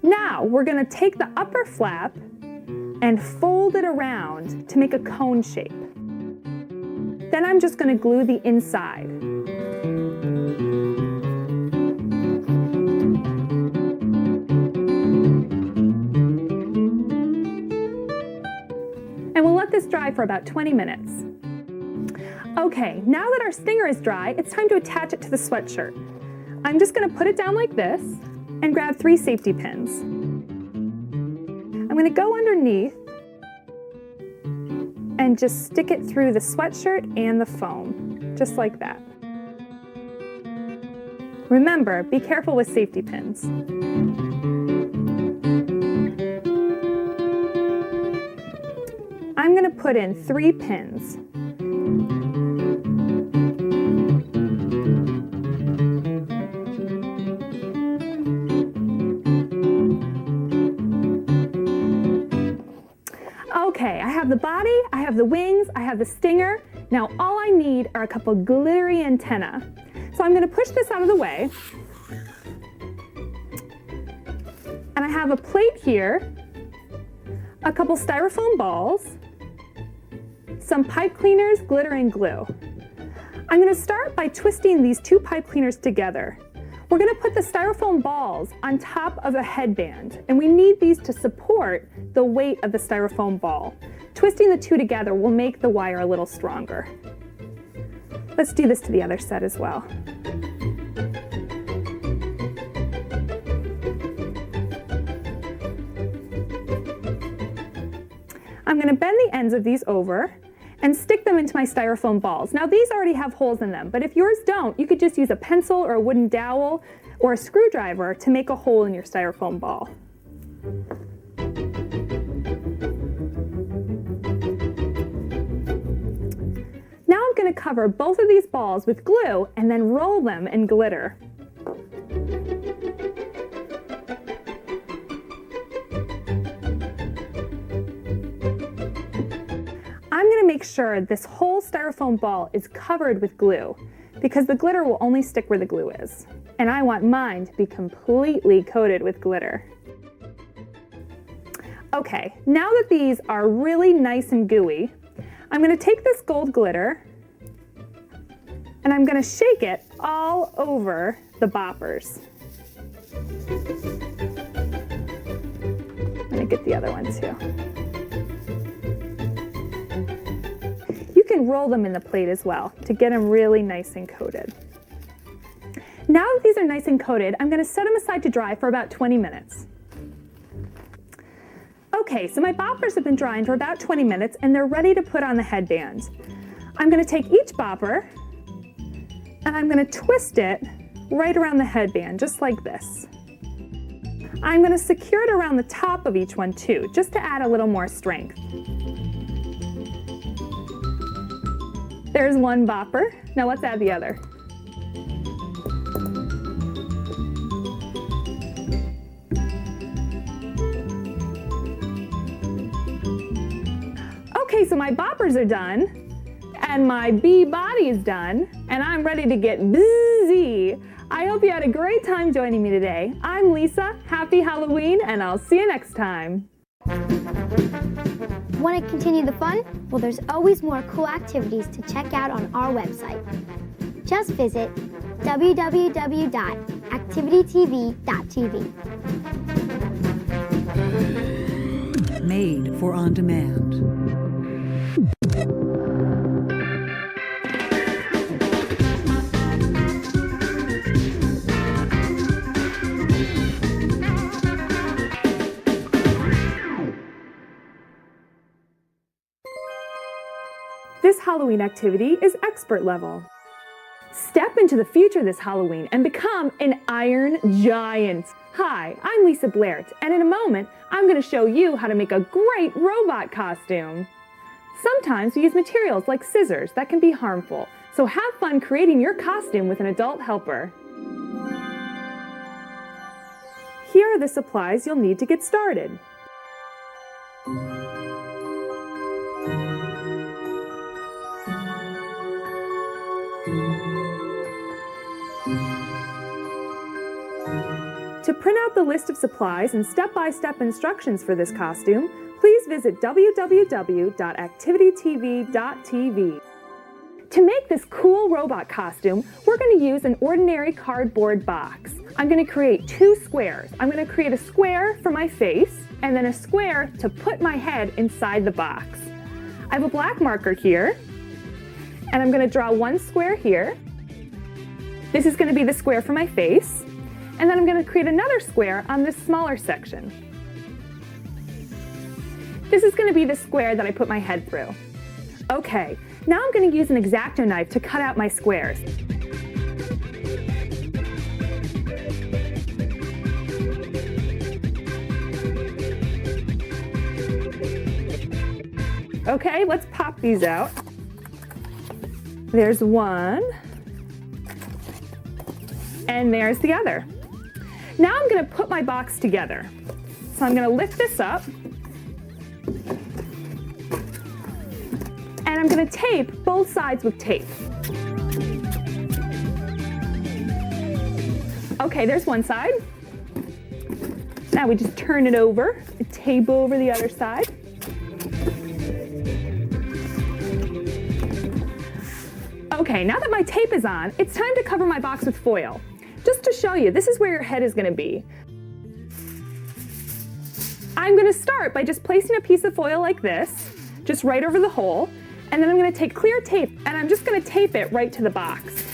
Now, we're going to take the upper flap and fold it around to make a cone shape. Then I'm just going to glue the inside. And we'll let this dry for about 20 minutes. Okay, now that our stinger is dry, it's time to attach it to the sweatshirt. I'm just going to put it down like this and grab 3 safety pins. I'm going to go underneath and just stick it through the sweatshirt and the foam, just like that. Remember, be careful with safety pins. I'm going to put in 3 pins. Okay, I have the body, I have the wings, I have the stinger. Now all I need are a couple glittery antennae. So I'm going to push this out of the way. And I have a plate here, a couple styrofoam balls, some pipe cleaners, glitter, and glue. I'm going to start by twisting these 2 pipe cleaners together. We're going to put the styrofoam balls on top of a headband, and we need these to support the weight of the styrofoam ball. Twisting the 2 together will make the wire a little stronger. Let's do this to the other set as well. I'm going to bend the ends of these over and stick them into my styrofoam balls. Now these already have holes in them, but if yours don't, you could just use a pencil or a wooden dowel or a screwdriver to make a hole in your styrofoam ball. Now I'm going to cover both of these balls with glue and then roll them in glitter. I'm going to make sure this whole styrofoam ball is covered with glue because the glitter will only stick where the glue is. And I want mine to be completely coated with glitter. Okay, now that these are really nice and gooey, I'm going to take this gold glitter and I'm going to shake it all over the boppers. I'm going to get the other one too. You can roll them in the plate as well to get them really nice and coated. Now that these are nice and coated, I'm going to set them aside to dry for about 20 minutes. Okay, so my boppers have been drying for about 20 minutes and they're ready to put on the headband. I'm going to take each bopper and I'm going to twist it right around the headband, just like this. I'm going to secure it around the top of each one too, just to add a little more strength. There's one bopper. Now let's add the other. Okay, so my boppers are done. And my bee body is done, and I'm ready to get busy. I hope you had a great time joining me today. I'm Lisa, happy Halloween, and I'll see you next time. Want to continue the fun? Well, there's always more cool activities to check out on our website. Just visit www.activitytv.tv. Made for on demand. This Halloween activity is expert level. Step into the future this Halloween and become an iron giant. Hi, I'm Lisa Blair, and in a moment, I'm going to show you how to make a great robot costume. Sometimes we use materials like scissors that can be harmful, so have fun creating your costume with an adult helper. Here are the supplies you'll need to get started. To print out the list of supplies and step-by-step instructions for this costume, please visit www.activitytv.tv. To make this cool robot costume, we're going to use an ordinary cardboard box. I'm going to create 2 squares. I'm going to create a square for my face and then a square to put my head inside the box. I have a black marker here, and I'm going to draw 1 square here. This is going to be the square for my face. And then I'm going to create another square on this smaller section. This is going to be the square that I put my head through. Okay, now I'm going to use an X-Acto knife to cut out my squares. Okay, let's pop these out. There's one, and there's the other. Now I'm going to put my box together. So I'm going to lift this up, and I'm going to tape both sides with tape. Okay, there's one side. Now we just turn it over and tape over the other side. Okay, now that my tape is on, it's time to cover my box with foil. Just to show you, this is where your head is going to be. I'm going to start by just placing a piece of foil like this, just right over the hole, and then I'm going to take clear tape and I'm just going to tape it right to the box.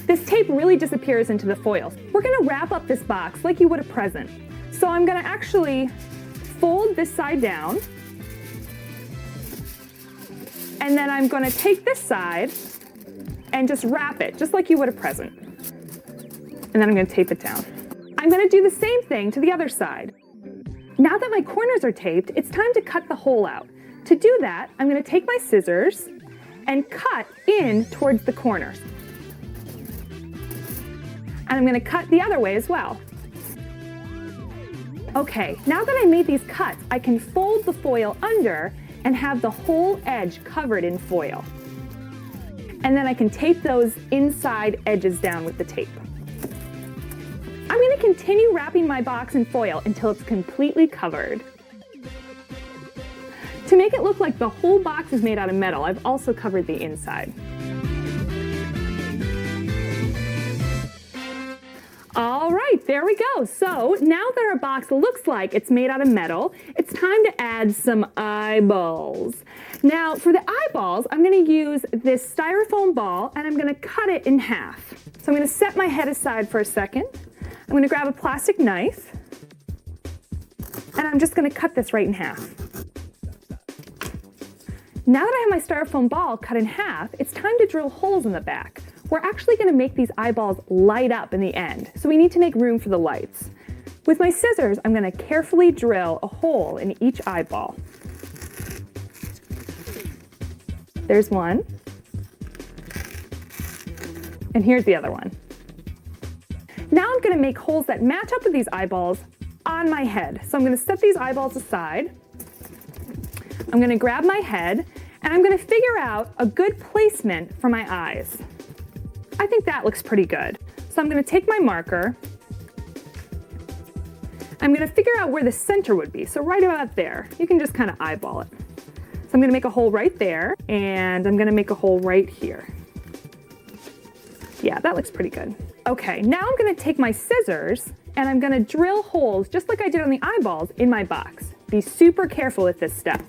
This tape really disappears into the foil. We're going to wrap up this box like you would a present. So I'm going to actually fold this side down, and then I'm going to take this side and just wrap it just like you would a present. And then I'm going to tape it down. I'm going to do the same thing to the other side. Now that my corners are taped, it's time to cut the hole out. To do that, I'm going to take my scissors and cut in towards the corners. And I'm going to cut the other way as well. Okay, now that I made these cuts, I can fold the foil under and have the whole edge covered in foil. And then I can tape those inside edges down with the tape. I'm going to continue wrapping my box in foil until it's completely covered. To make it look like the whole box is made out of metal, I've also covered the inside. All right, there we go. So now that our box looks like it's made out of metal, it's time to add some eyeballs. Now for the eyeballs, I'm going to use this styrofoam ball and I'm going to cut it in half. So I'm going to set my head aside for a second. I'm going to grab a plastic knife and I'm just going to cut this right in half. Now that I have my styrofoam ball cut in half, it's time to drill holes in the back. We're actually going to make these eyeballs light up in the end, so we need to make room for the lights. With my scissors, I'm going to carefully drill a hole in each eyeball. There's one. And here's the other one. Now I'm going to make holes that match up with these eyeballs on my head. So I'm going to set these eyeballs aside. I'm going to grab my head And I'm gonna figure out a good placement for my eyes. I think that looks pretty good. So I'm gonna take my marker. I'm gonna figure out where the center would be. So right about there. You can just kind of eyeball it. So I'm gonna make a hole right there, and I'm gonna make a hole right here. Yeah, that looks pretty good. Okay, now I'm gonna take my scissors and I'm gonna drill holes, just like I did on the eyeballs, in my box. Be super careful with this step.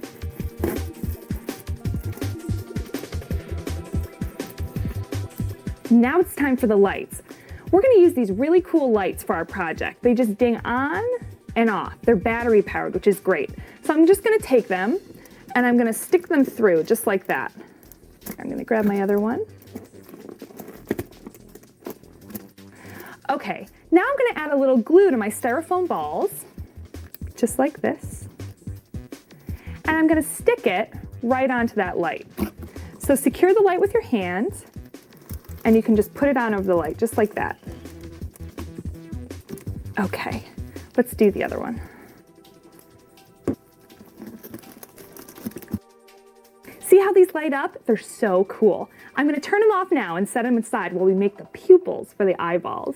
Now it's time for the lights. We're gonna use these really cool lights for our project. They just ding on and off. They're battery powered, which is great. So I'm just gonna take them and I'm gonna stick them through just like that. I'm gonna grab my other one. Okay, now I'm gonna add a little glue to my styrofoam balls, just like this. And I'm gonna stick it right onto that light. So secure the light with your hand, and you can just put it on over the light, just like that. Okay, let's do the other one. See how these light up? They're so cool. I'm gonna turn them off now and set them aside while we make the pupils for the eyeballs.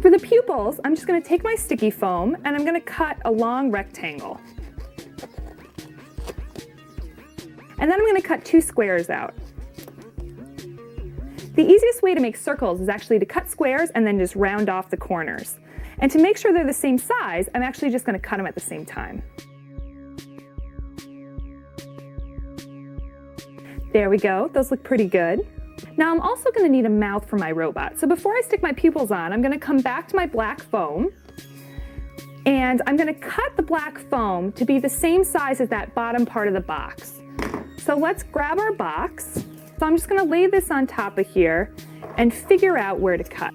For the pupils, I'm just gonna take my sticky foam and I'm gonna cut a long rectangle. And then I'm gonna cut 2 squares out. The easiest way to make circles is actually to cut squares and then just round off the corners. And to make sure they're the same size, I'm actually just gonna cut them at the same time. There we go, those look pretty good. Now I'm also gonna need a mouth for my robot. So before I stick my pupils on, I'm gonna come back to my black foam and I'm gonna cut the black foam to be the same size as that bottom part of the box. So let's grab our box. So I'm just gonna lay this on top of here and figure out where to cut.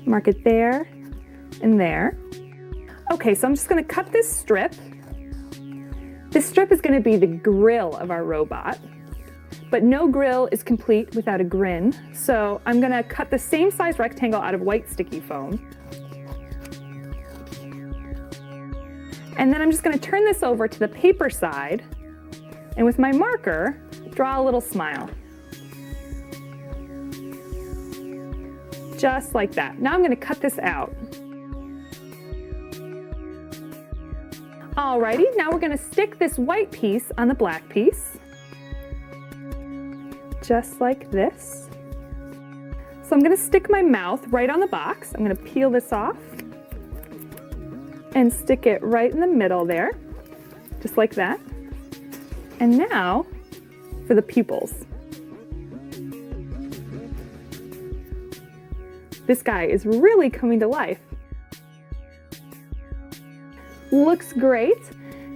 Mark it there and there. Okay, so I'm just gonna cut this strip. This strip is gonna be the grill of our robot. But no grill is complete without a grin. So I'm gonna cut the same size rectangle out of white sticky foam. And then I'm just gonna turn this over to the paper side. And with my marker, draw a little smile. Just like that. Now I'm gonna cut this out. Alrighty, now we're gonna stick this white piece on the black piece. Just like this. So I'm gonna stick my mouth right on the box. I'm gonna peel this off and stick it right in the middle there, just like that. And now for the pupils. This guy is really coming to life. Looks great.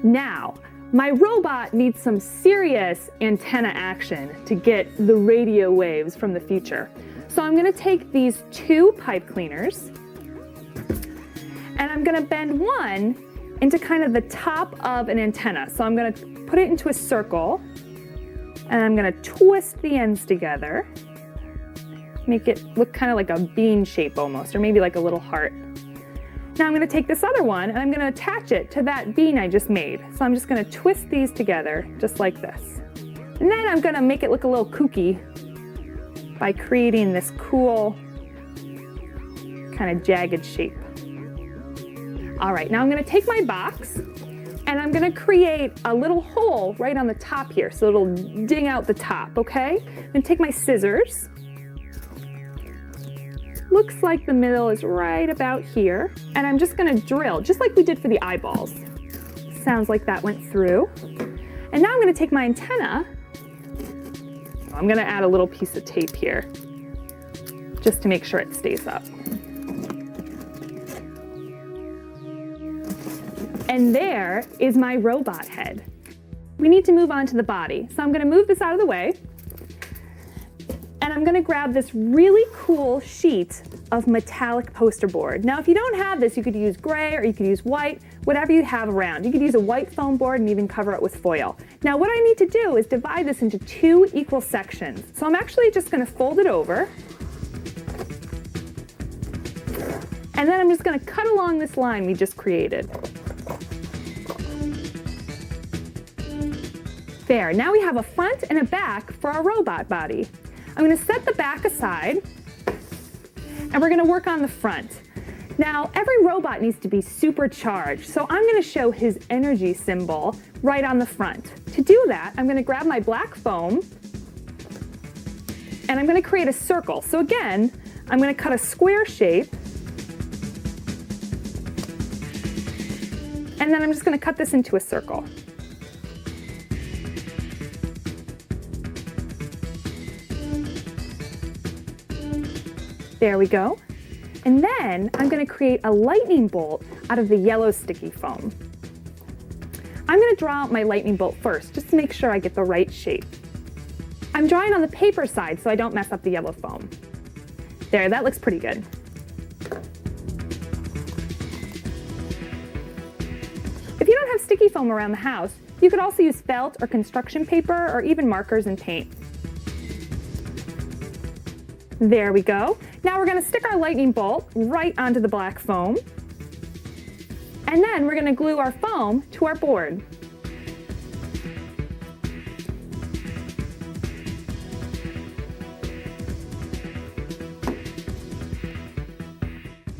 Now, my robot needs some serious antenna action to get the radio waves from the future. So I'm gonna take these 2 pipe cleaners and I'm gonna bend one into kind of the top of an antenna. So I'm gonna put it into a circle and I'm gonna twist the ends together. Make it look kind of like a bean shape almost, or maybe like a little heart. Now I'm gonna take this other one and I'm gonna attach it to that bean I just made. So I'm just gonna twist these together just like this. And then I'm gonna make it look a little kooky by creating this cool kind of jagged shape. All right, now I'm gonna take my box and I'm gonna create a little hole right on the top here so it'll ding out the top, okay? I'm gonna take my scissors. Looks like the middle is right about here. And I'm just gonna drill, just like we did for the eyeballs. Sounds like that went through. And now I'm gonna take my antenna. I'm gonna add a little piece of tape here, just to make sure it stays up. And there is my robot head. We need to move on to the body. So I'm gonna move this out of the way. And I'm gonna grab this really cool sheet of metallic poster board. Now, if you don't have this, you could use gray or you could use white, whatever you have around. You could use a white foam board and even cover it with foil. Now, what I need to do is divide this into 2 equal sections. So I'm actually just gonna fold it over. And then I'm just gonna cut along this line we just created. There, now we have a front and a back for our robot body. I'm going to set the back aside, and we're going to work on the front. Now, every robot needs to be supercharged, so I'm going to show his energy symbol right on the front. To do that, I'm going to grab my black foam, and I'm going to create a circle. So again, I'm going to cut a square shape, and then I'm just going to cut this into a circle. There we go. And then I'm going to create a lightning bolt out of the yellow sticky foam. I'm going to draw out my lightning bolt first, just to make sure I get the right shape. I'm drawing on the paper side so I don't mess up the yellow foam. There, that looks pretty good. If you don't have sticky foam around the house, you could also use felt or construction paper or even markers and paint. There we go. Now we're going to stick our lightning bolt right onto the black foam. And then we're going to glue our foam to our board.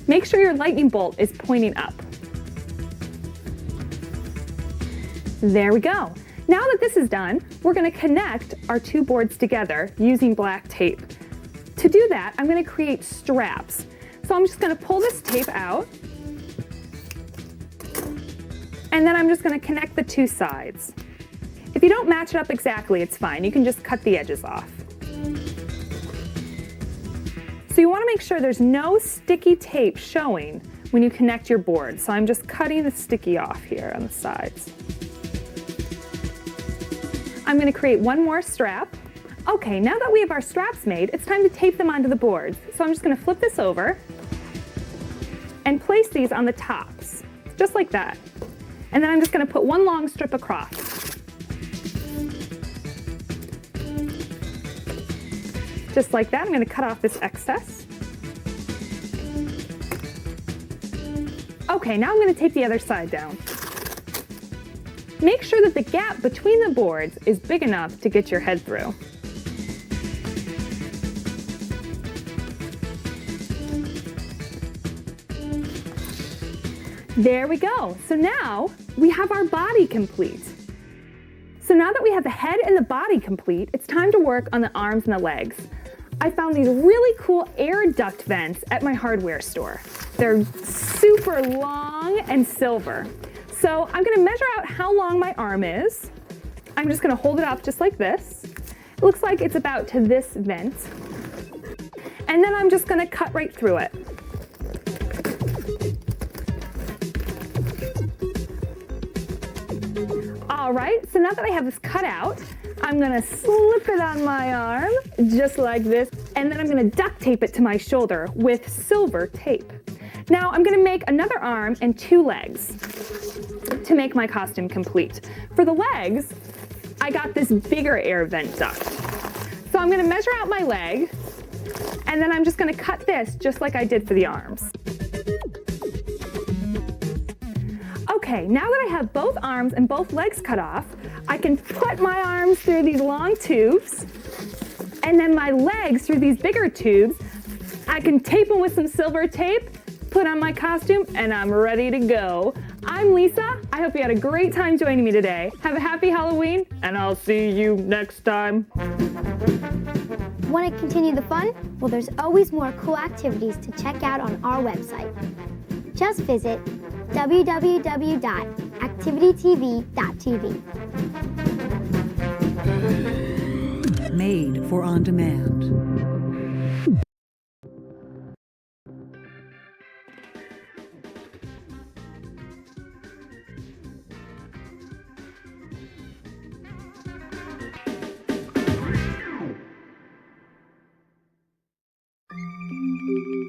Make sure your lightning bolt is pointing up. There we go. Now that this is done, we're going to connect our two boards together using black tape. To do that, I'm going to create straps. So I'm just going to pull this tape out, and then I'm just going to connect the two sides. If you don't match it up exactly, it's fine. You can just cut the edges off. So you want to make sure there's no sticky tape showing when you connect your board. So I'm just cutting the sticky off here on the sides. I'm going to create one more strap. Okay, now that we have our straps made, it's time to tape them onto the boards. So I'm just going to flip this over and place these on the tops, just like that. And then I'm just going to put one long strip across. Just like that, I'm going to cut off this excess. Okay, now I'm going to tape the other side down. Make sure that the gap between the boards is big enough to get your head through. There we go. So now we have our body complete. So now that we have the head and the body complete, it's time to work on the arms and the legs. I found these really cool air duct vents at my hardware store. They're super long and silver. So I'm going to measure out how long my arm is. I'm just going to hold it up just like this. It looks like it's about to this vent. And then I'm just going to cut right through it. All right, so now that I have this cut out, I'm going to slip it on my arm just like this, and then I'm going to duct tape it to my shoulder with silver tape. Now I'm going to make another arm and two legs to make my costume complete. For the legs, I got this bigger air vent duct. So I'm going to measure out my leg, and then I'm just going to cut this just like I did for the arms. Okay, now that I have both arms and both legs cut off, I can put my arms through these long tubes, and then my legs through these bigger tubes. I can tape them with some silver tape, put on my costume, and I'm ready to go. I'm Lisa. I hope you had a great time joining me today. Have a happy Halloween, and I'll see you next time. Want to continue the fun? Well, there's always more cool activities to check out on our website. Just visit www.activitytv.tv. Made for on demand.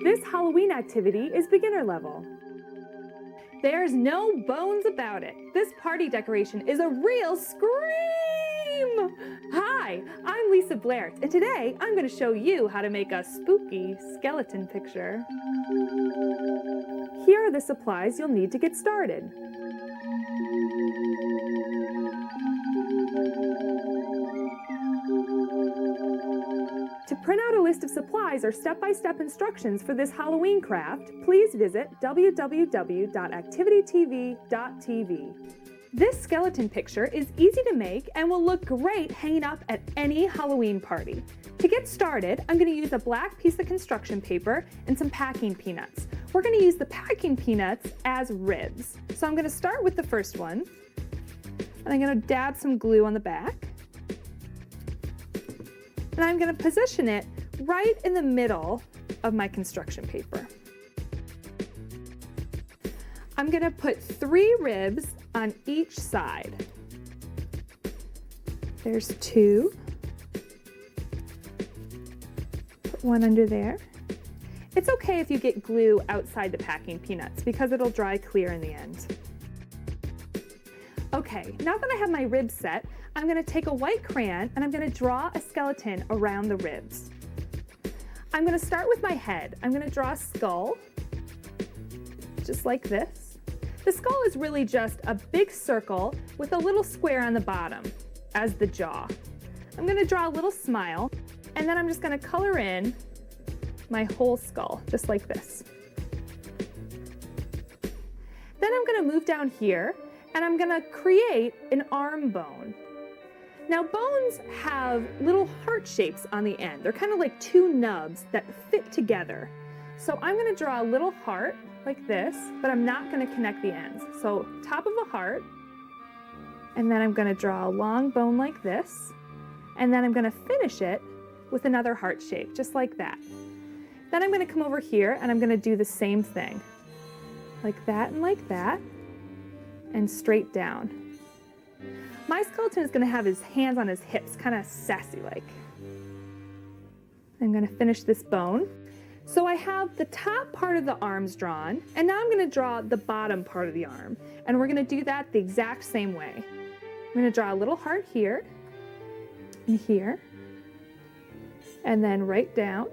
This Halloween activity is beginner level. There's no bones about it. This party decoration is a real scream! Hi, I'm Lisa Blair, and today I'm going to show you how to make a spooky skeleton picture. Here are the supplies you'll need to get started. print out a list of supplies or step-by-step instructions for this Halloween craft, please visit www.activitytv.tv. This skeleton picture is easy to make and will look great hanging up at any Halloween party. To get started, I'm going to use a black piece of construction paper and some packing peanuts. We're going to use the packing peanuts as ribs. So I'm going to start with the first one, and I'm going to dab some glue on the back. And I'm going to position it right in the middle of my construction paper. I'm going to put 3 ribs on each side. There's 2. Put 1 under there. It's okay if you get glue outside the packing peanuts because it'll dry clear in the end. Okay, now that I have my ribs set, I'm going to take a white crayon and I'm going to draw a skeleton around the ribs. I'm going to start with my head. I'm going to draw a skull, just like this. The skull is really just a big circle with a little square on the bottom as the jaw. I'm going to draw a little smile, and then I'm just going to color in my whole skull, just like this. Then I'm going to move down here, and I'm going to create an arm bone. Now, bones have little heart shapes on the end. They're kind of like 2 nubs that fit together. So I'm going to draw a little heart like this, but I'm not going to connect the ends. So top of a heart, and then I'm going to draw a long bone like this, and then I'm going to finish it with another heart shape, just like that. Then I'm going to come over here and I'm going to do the same thing, like that, and straight down. My skeleton is going to have his hands on his hips, kind of sassy-like. I'm going to finish this bone. So I have the top part of the arms drawn, and now I'm going to draw the bottom part of the arm. And we're going to do that the exact same way. I'm going to draw a little heart here, and here, and then right down.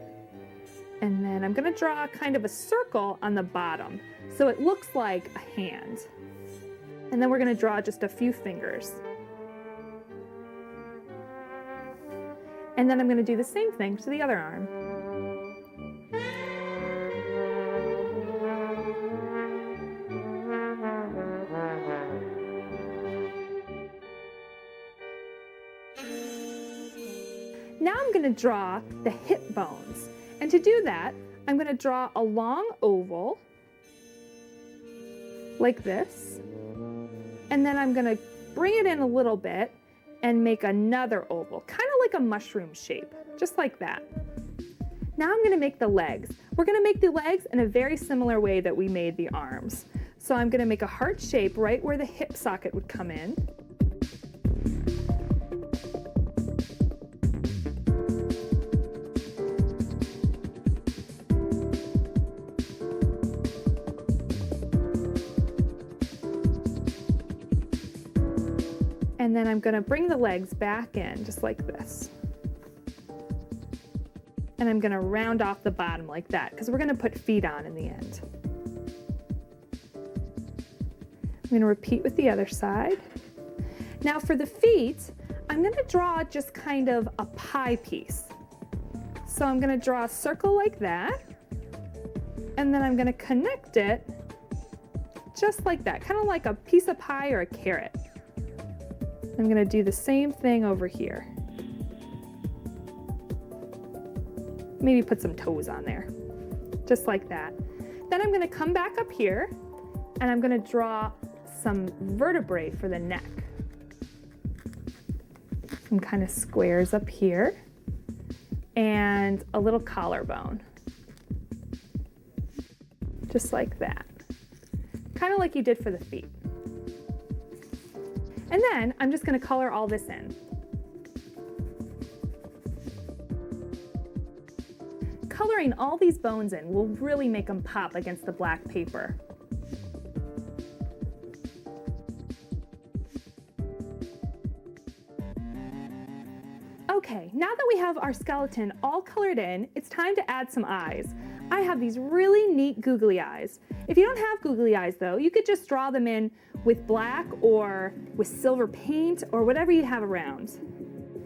And then I'm going to draw kind of a circle on the bottom, so it looks like a hand. And then we're going to draw just a few fingers. And then I'm going to do the same thing to the other arm. Now I'm going to draw the hip bones. And to do that, I'm going to draw a long oval like this. And then I'm going to bring it in a little bit and make another oval, kind of like a mushroom shape, just like that. Now I'm going to make the legs. We're going to make the legs in a very similar way that we made the arms. So I'm going to make a heart shape right where the hip socket would come in. And then I'm going to bring the legs back in, just like this. And I'm going to round off the bottom like that, because we're going to put feet on in the end. I'm going to repeat with the other side. Now for the feet, I'm going to draw just kind of a pie piece. So I'm going to draw a circle like that, and then I'm going to connect it just like that, kind of like a piece of pie or a carrot. I'm going to do the same thing over here. Maybe put some toes on there, just like that. Then I'm going to come back up here and I'm going to draw some vertebrae for the neck. Some kind of squares up here and a little collarbone, just like that. Kind of like you did for the feet. And then I'm just going to color all this in. Coloring all these bones in will really make them pop against the black paper. Okay, now that we have our skeleton all colored in, it's time to add some eyes. I have these really neat googly eyes. If you don't have googly eyes though, you could just draw them in with black or with silver paint or whatever you have around.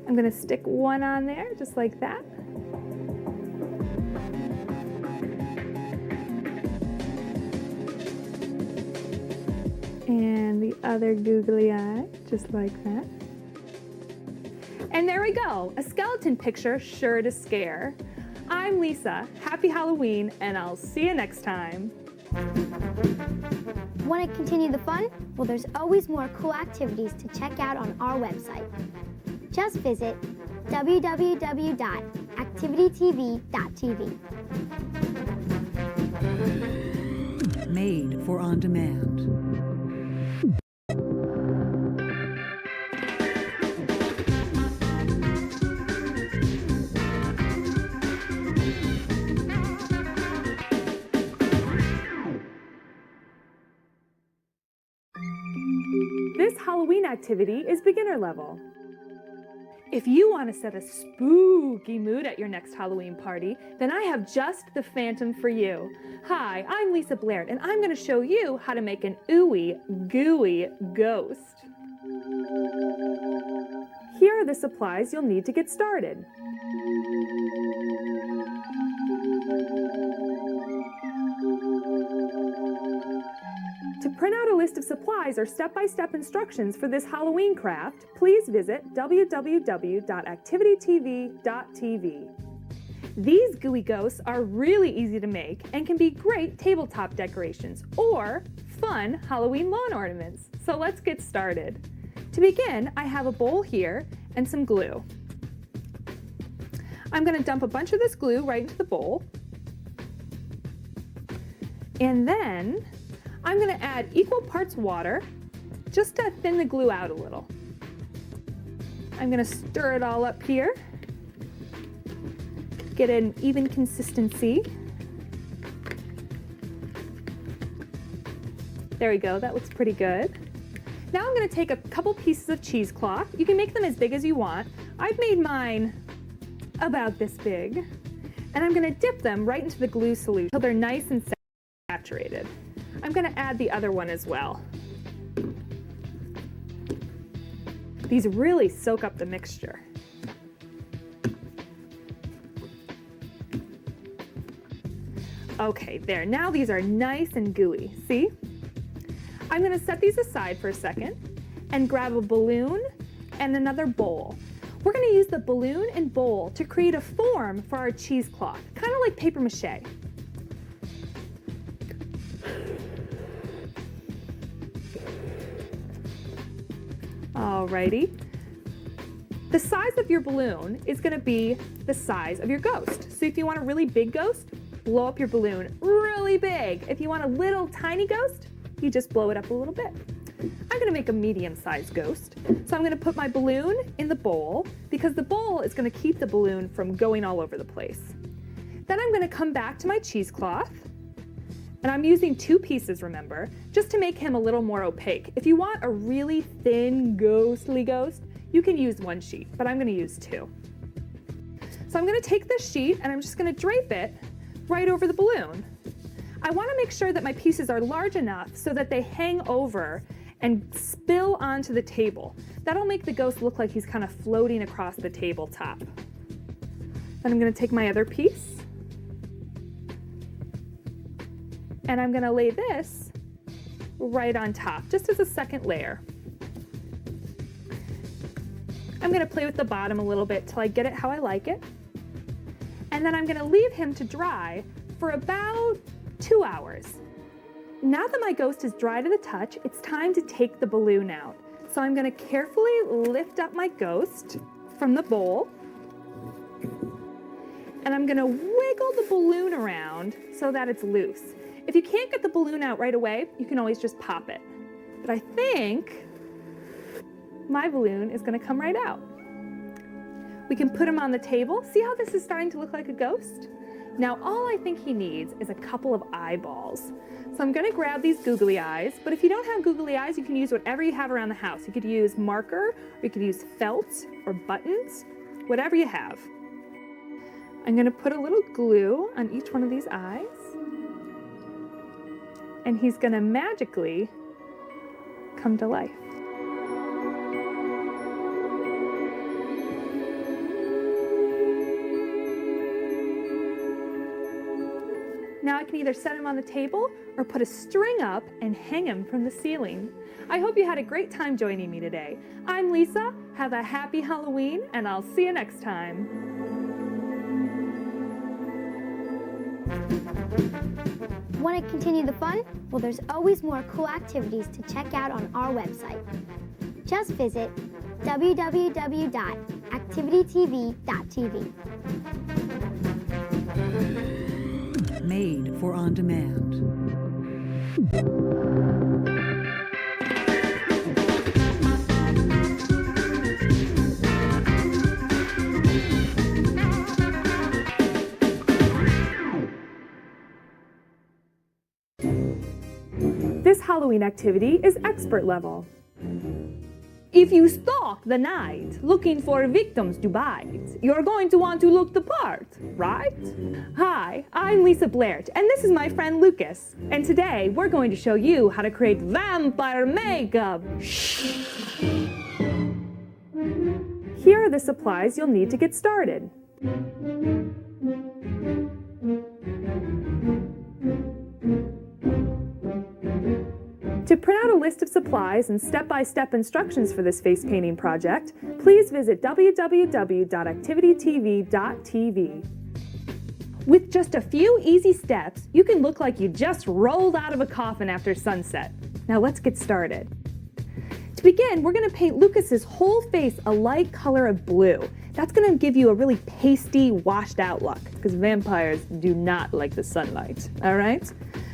I'm gonna stick one on there, just like that. the other googly eye, just like that. And there we go, a skeleton picture sure to scare. I'm Lisa, happy Halloween, and I'll see you next time. Want to continue the fun? Well, there's always more cool activities to check out on our website. Just visit www.activitytv.tv. Made for on demand. This Halloween activity is beginner level. If you want to set a spooky mood at your next Halloween party, then I have just the phantom for you. Hi, I'm Lisa Blair, and I'm going to show you how to make an ooey gooey ghost. Here are the supplies you'll need to get started. To print out a list of supplies or step-by-step instructions for this Halloween craft, please visit www.activitytv.tv. These gooey ghosts are really easy to make and can be great tabletop decorations or fun Halloween lawn ornaments. So let's get started. To begin, I have a bowl here and some glue. I'm going to dump a bunch of this glue right into the bowl. And then I'm going to add equal parts water just to thin the glue out a little. I'm going to stir it all up here, get an even consistency. There we go, that looks pretty good. Now I'm going to take a couple pieces of cheesecloth. You can make them as big as you want. I've made mine about this big. And I'm going to dip them right into the glue solution until they're nice and saturated. I'm going to add the other one as well. These really soak up the mixture. Okay, there. Now these are nice and gooey. See? I'm going to set these aside for a second and grab a balloon and another bowl. We're going to use the balloon and bowl to create a form for our cheesecloth, kind of like paper mache. Alrighty. The size of your balloon is going to be the size of your ghost. So if you want a really big ghost, blow up your balloon really big. If you want a little tiny ghost, you just blow it up a little bit. I'm going to make a medium-sized ghost. So I'm going to put my balloon in the bowl because the bowl is going to keep the balloon from going all over the place. Then I'm going to come back to my cheesecloth. And I'm using 2 pieces, remember, just to make him a little more opaque. If you want a really thin, ghostly ghost, you can use 1 sheet, but I'm going to use 2. So I'm going to take this sheet and I'm just going to drape it right over the balloon. I want to make sure that my pieces are large enough so that they hang over and spill onto the table. That'll make the ghost look like he's kind of floating across the tabletop. Then I'm going to take my other piece. And I'm going to lay this right on top, just as a second layer. I'm going to play with the bottom a little bit till I get it how I like it. And then I'm going to leave him to dry for about 2 hours. Now that my ghost is dry to the touch, it's time to take the balloon out. So I'm going to carefully lift up my ghost from the bowl. And I'm going to wiggle the balloon around so that it's loose. If you can't get the balloon out right away, you can always just pop it. But I think my balloon is going to come right out. We can put him on the table. See how this is starting to look like a ghost? Now all I think he needs is a couple of eyeballs. So I'm going to grab these googly eyes, but if you don't have googly eyes, you can use whatever you have around the house. You could use marker, or you could use felt or buttons, whatever you have. I'm going to put a little glue on each one of these eyes. And he's going to magically come to life. Now I can either set him on the table or put a string up and hang him from the ceiling. I hope you had a great time joining me today. I'm Lisa. Have a happy Halloween, and I'll see you next time. Want to continue the fun? Well, there's always more cool activities to check out on our website. Just visit www.activitytv.tv. Made for on demand. This Halloween activity is expert level. If you stalk the night looking for victims to bite, you're going to want to look the part, right? Hi, I'm Lisa Blair, and this is my friend Lucas. And today we're going to show you how to create vampire makeup. Here are the supplies you'll need to get started. To print out a list of supplies and step-by-step instructions for this face painting project, please visit www.activitytv.tv. With just a few easy steps, you can look like you just rolled out of a coffin after sunset. Now let's get started. To begin, we're going to paint Lucas's whole face a light color of blue. That's going to give you a really pasty, washed out look, because vampires do not like the sunlight, all right?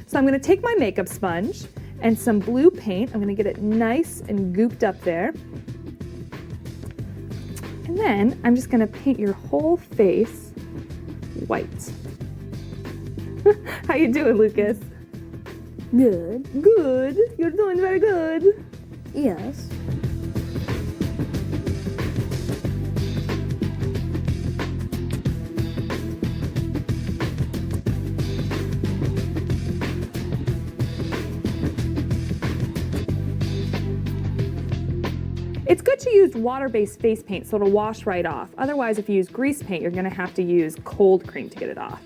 So I'm going to take my makeup sponge and some blue paint. I'm going to get it nice and gooped up there. And then I'm just going to paint your whole face white. How you doing, Lucas? Good. Good. You're doing very good. Yes. It's good to use water-based face paint so it'll wash right off. Otherwise, if you use grease paint, you're gonna have to use cold cream to get it off.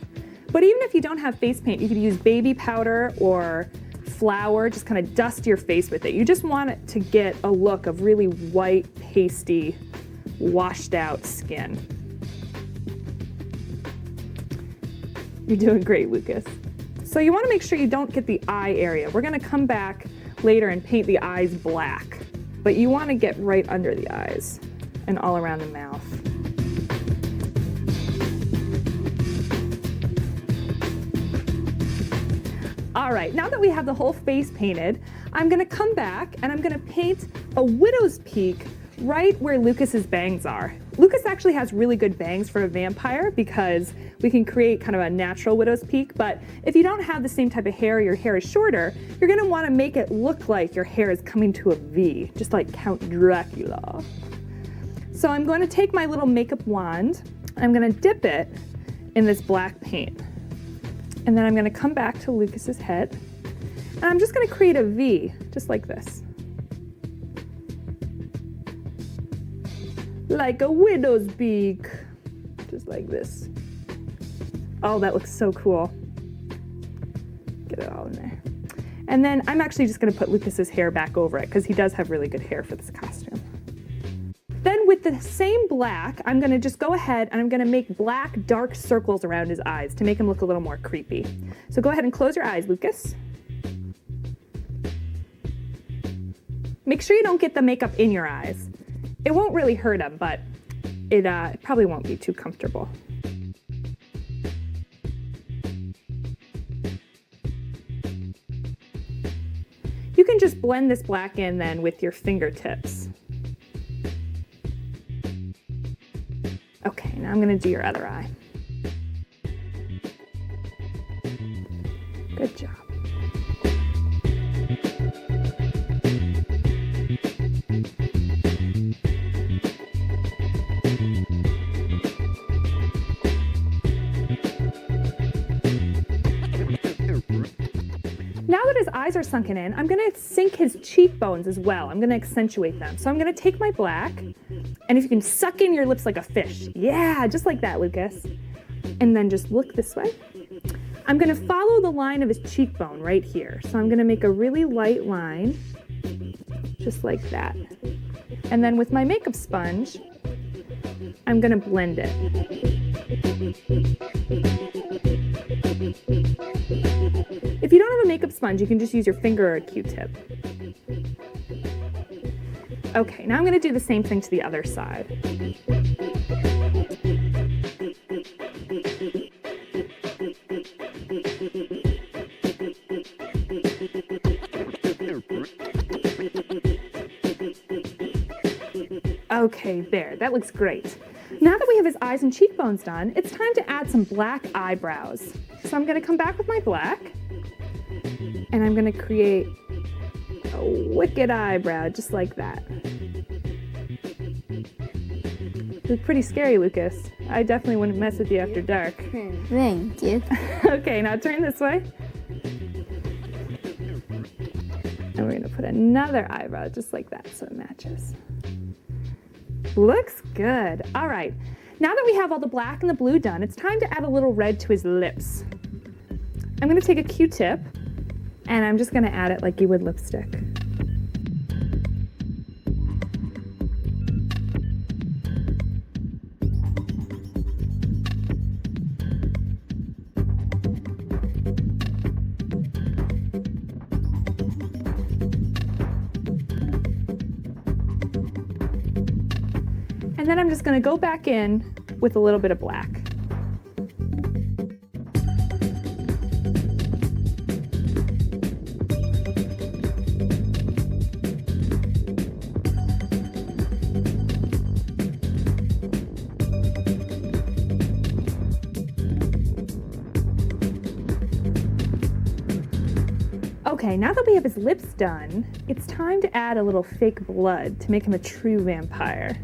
But even if you don't have face paint, you could use baby powder or flour, just kind of dust your face with it. You just want it to get a look of really white, pasty, washed out skin. You're doing great, Lucas. So you wanna make sure you don't get the eye area. We're gonna come back later and paint the eyes black. But you want to get right under the eyes and all around the mouth. All right, now that we have the whole face painted, I'm going to come back and I'm going to paint a widow's peak right where Lucas's bangs are. Lucas actually has really good bangs for a vampire because we can create kind of a natural widow's peak, but if you don't have the same type of hair, your hair is shorter, you're gonna wanna make it look like your hair is coming to a V, just like Count Dracula. So I'm going to take my little makeup wand, I'm gonna dip it in this black paint. And then I'm gonna come back to Lucas's head, and I'm just gonna create a V, just like this. Like a widow's peak, just like this. Oh, that looks so cool. Get it all in there. And then I'm actually just gonna put Lucas's hair back over it because he does have really good hair for this costume. Then with the same black, I'm gonna just go ahead and I'm gonna make black dark circles around his eyes to make him look a little more creepy. So go ahead and close your eyes, Lucas. Make sure you don't get the makeup in your eyes. It won't really hurt him, but it probably won't be too comfortable. You can just blend this black in then with your fingertips. Okay, now I'm gonna do your other eye. Good job. Now that his eyes are sunken in, I'm gonna sink his cheekbones as well. I'm gonna accentuate them. So I'm gonna take my black, and if you can suck in your lips like a fish. Yeah, just like that, Lucas. And then just look this way. I'm going to follow the line of his cheekbone right here. So I'm going to make a really light line, just like that. And then with my makeup sponge, I'm going to blend it. If you don't have a makeup sponge, you can just use your finger or a Q-tip. Okay, now I'm going to do the same thing to the other side. Okay, there, that looks great. Now that we have his eyes and cheekbones done, it's time to add some black eyebrows. So I'm going to come back with my black, and I'm going to create a wicked eyebrow, just like that. It's pretty scary, Lucas. I definitely wouldn't mess with you after dark. Thank you. Okay, now turn this way. And we're going to put another eyebrow, just like that, so it matches. Looks good. All right. Now that we have all the black and the blue done, it's time to add a little red to his lips. I'm going to take a Q-tip, and I'm just going to add it like you would lipstick. And then I'm just going to go back in with a little bit of black. Okay, now that we have his lips done, it's time to add a little fake blood to make him a true vampire.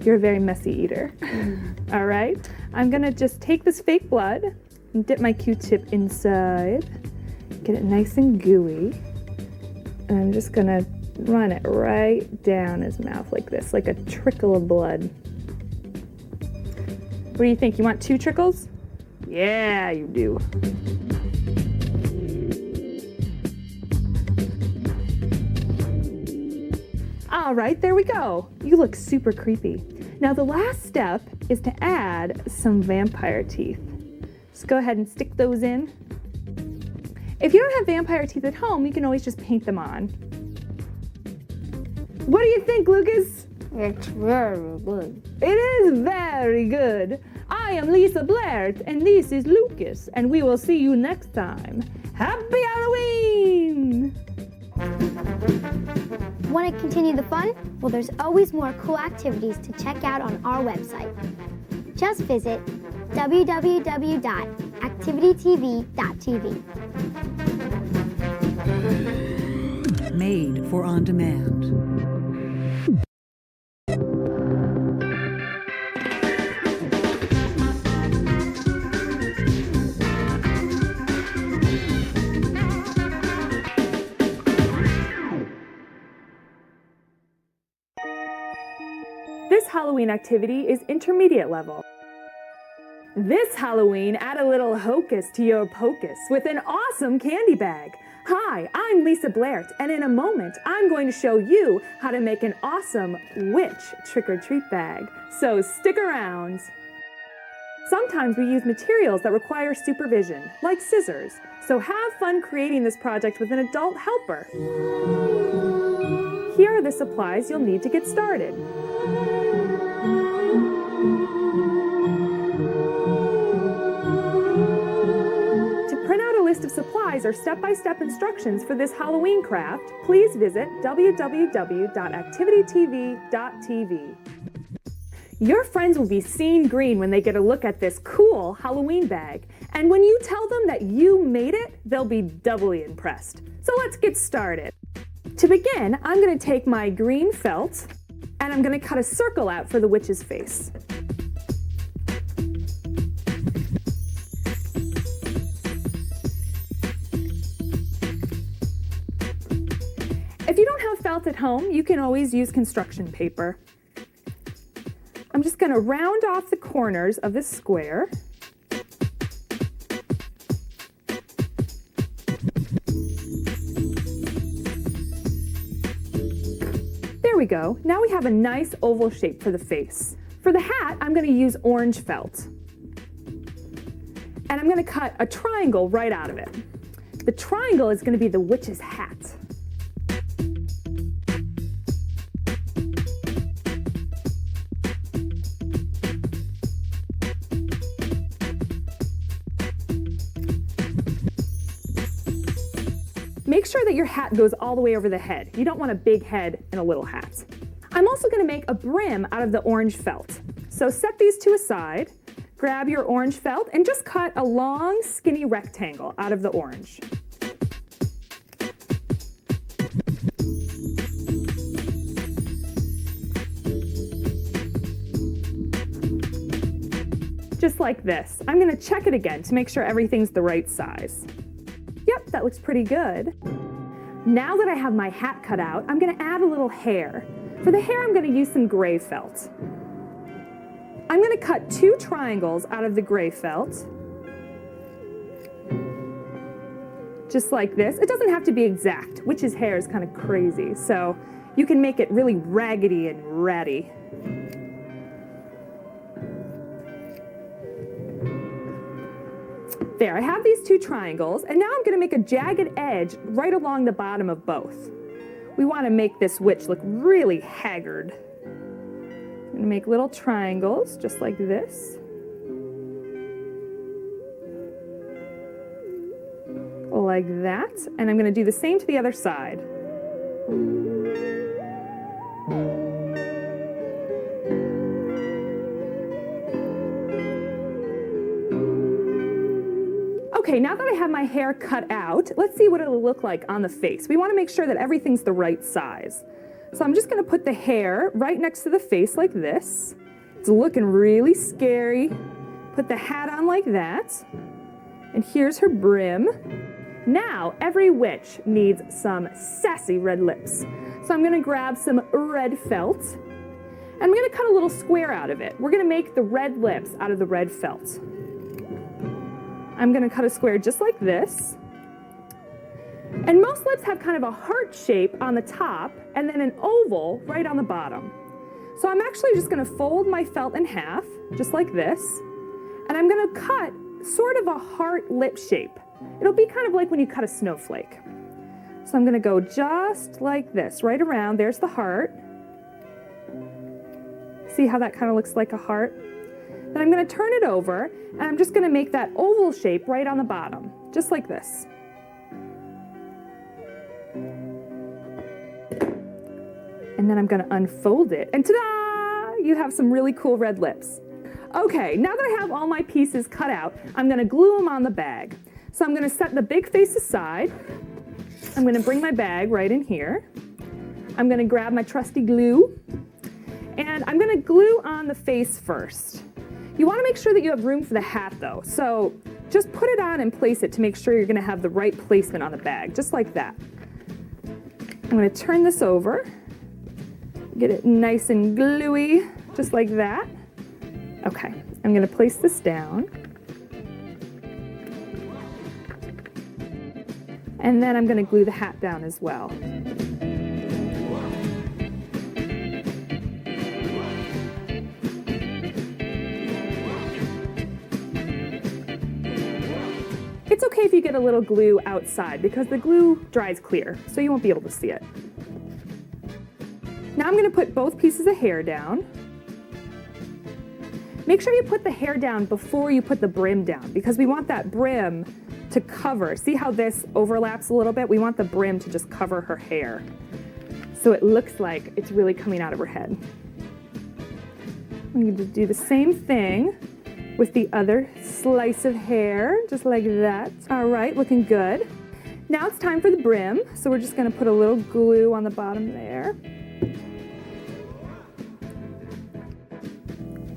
You're a very messy eater. All right, I'm gonna just take this fake blood and dip my Q-tip inside, get it nice and gooey, and I'm just gonna run it right down his mouth like this, like a trickle of blood. What do you think? You want 2 trickles? Yeah, you do. All right, there we go. You look super creepy. Now the last step is to add some vampire teeth. Just go ahead and stick those in. If you don't have vampire teeth at home, you can always just paint them on. What do you think, Lucas? It's very good. It is very good. I am Lisa Blair, and this is Lucas, and we will see you next time. Happy Halloween! Want to continue the fun? Well, there's always more cool activities to check out on our website. Just visit www.activitytv.tv. Made for on demand. This Halloween activity is intermediate level. This Halloween, add a little hocus to your pocus with an awesome candy bag. Hi, I'm Lisa Blair, and in a moment, I'm going to show you how to make an awesome witch trick-or-treat bag. So stick around. Sometimes we use materials that require supervision, like scissors. So have fun creating this project with an adult helper. Here are the supplies you'll need to get started. To print out a list of supplies or step-by-step instructions for this Halloween craft, please visit www.activitytv.tv. Your friends will be seeing green when they get a look at this cool Halloween bag. And when you tell them that you made it, they'll be doubly impressed. So let's get started. To begin, I'm going to take my green felt and I'm going to cut a circle out for the witch's face. If you don't have felt at home, you can always use construction paper. I'm just going to round off the corners of this square. There we go. Now we have a nice oval shape for the face. For the hat, I'm going to use orange felt. And I'm going to cut a triangle right out of it. The triangle is going to be the witch's hat. Make sure that your hat goes all the way over the head. You don't want a big head and a little hat. I'm also going to make a brim out of the orange felt. So set these two aside, grab your orange felt, and just cut a long, skinny rectangle out of the orange. Just like this. I'm going to check it again to make sure everything's the right size. Yep, that looks pretty good. Now that I have my hat cut out, I'm going to add a little hair. For the hair, I'm going to use some gray felt. I'm going to cut 2 triangles out of the gray felt. Just like this. It doesn't have to be exact. Witch's hair is kind of crazy, so you can make it really raggedy and ratty. There, I have these 2 triangles, and now I'm going to make a jagged edge right along the bottom of both. We want to make this witch look really haggard. I'm going to make little triangles, just like this. Like that, and I'm going to do the same to the other side. Okay, now that I have my hair cut out, let's see what it'll look like on the face. We want to make sure that everything's the right size. So I'm just going to put the hair right next to the face like this. It's looking really scary. Put the hat on like that. And here's her brim. Now, every witch needs some sassy red lips. So I'm going to grab some red felt. And I'm going to cut a little square out of it. We're going to make the red lips out of the red felt. I'm going to cut a square just like this. And most lips have kind of a heart shape on the top and then an oval right on the bottom. So I'm actually just going to fold my felt in half, just like this. And I'm going to cut sort of a heart lip shape. It'll be kind of like when you cut a snowflake. So I'm going to go just like this, right around. There's the heart. See how that kind of looks like a heart? Then I'm going to turn it over, and I'm just going to make that oval shape right on the bottom, just like this. And then I'm going to unfold it, and ta-da! You have some really cool red lips. Okay, now that I have all my pieces cut out, I'm going to glue them on the bag. So I'm going to set the big face aside. I'm going to bring my bag right in here. I'm going to grab my trusty glue, and I'm going to glue on the face first. You want to make sure that you have room for the hat though, so just put it on and place it to make sure you're going to have the right placement on the bag, just like that. I'm going to turn this over, get it nice and gluey, just like that. Okay, I'm going to place this down. And then I'm going to glue the hat down as well. It's okay if you get a little glue outside because the glue dries clear, so you won't be able to see it. Now I'm going to put both pieces of hair down. Make sure you put the hair down before you put the brim down because we want that brim to cover. See how this overlaps a little bit? We want the brim to just cover her hair so it looks like it's really coming out of her head. I'm going to do the same thing with the other slice of hair, just like that. All right, looking good. Now it's time for the brim, so we're just gonna put a little glue on the bottom there.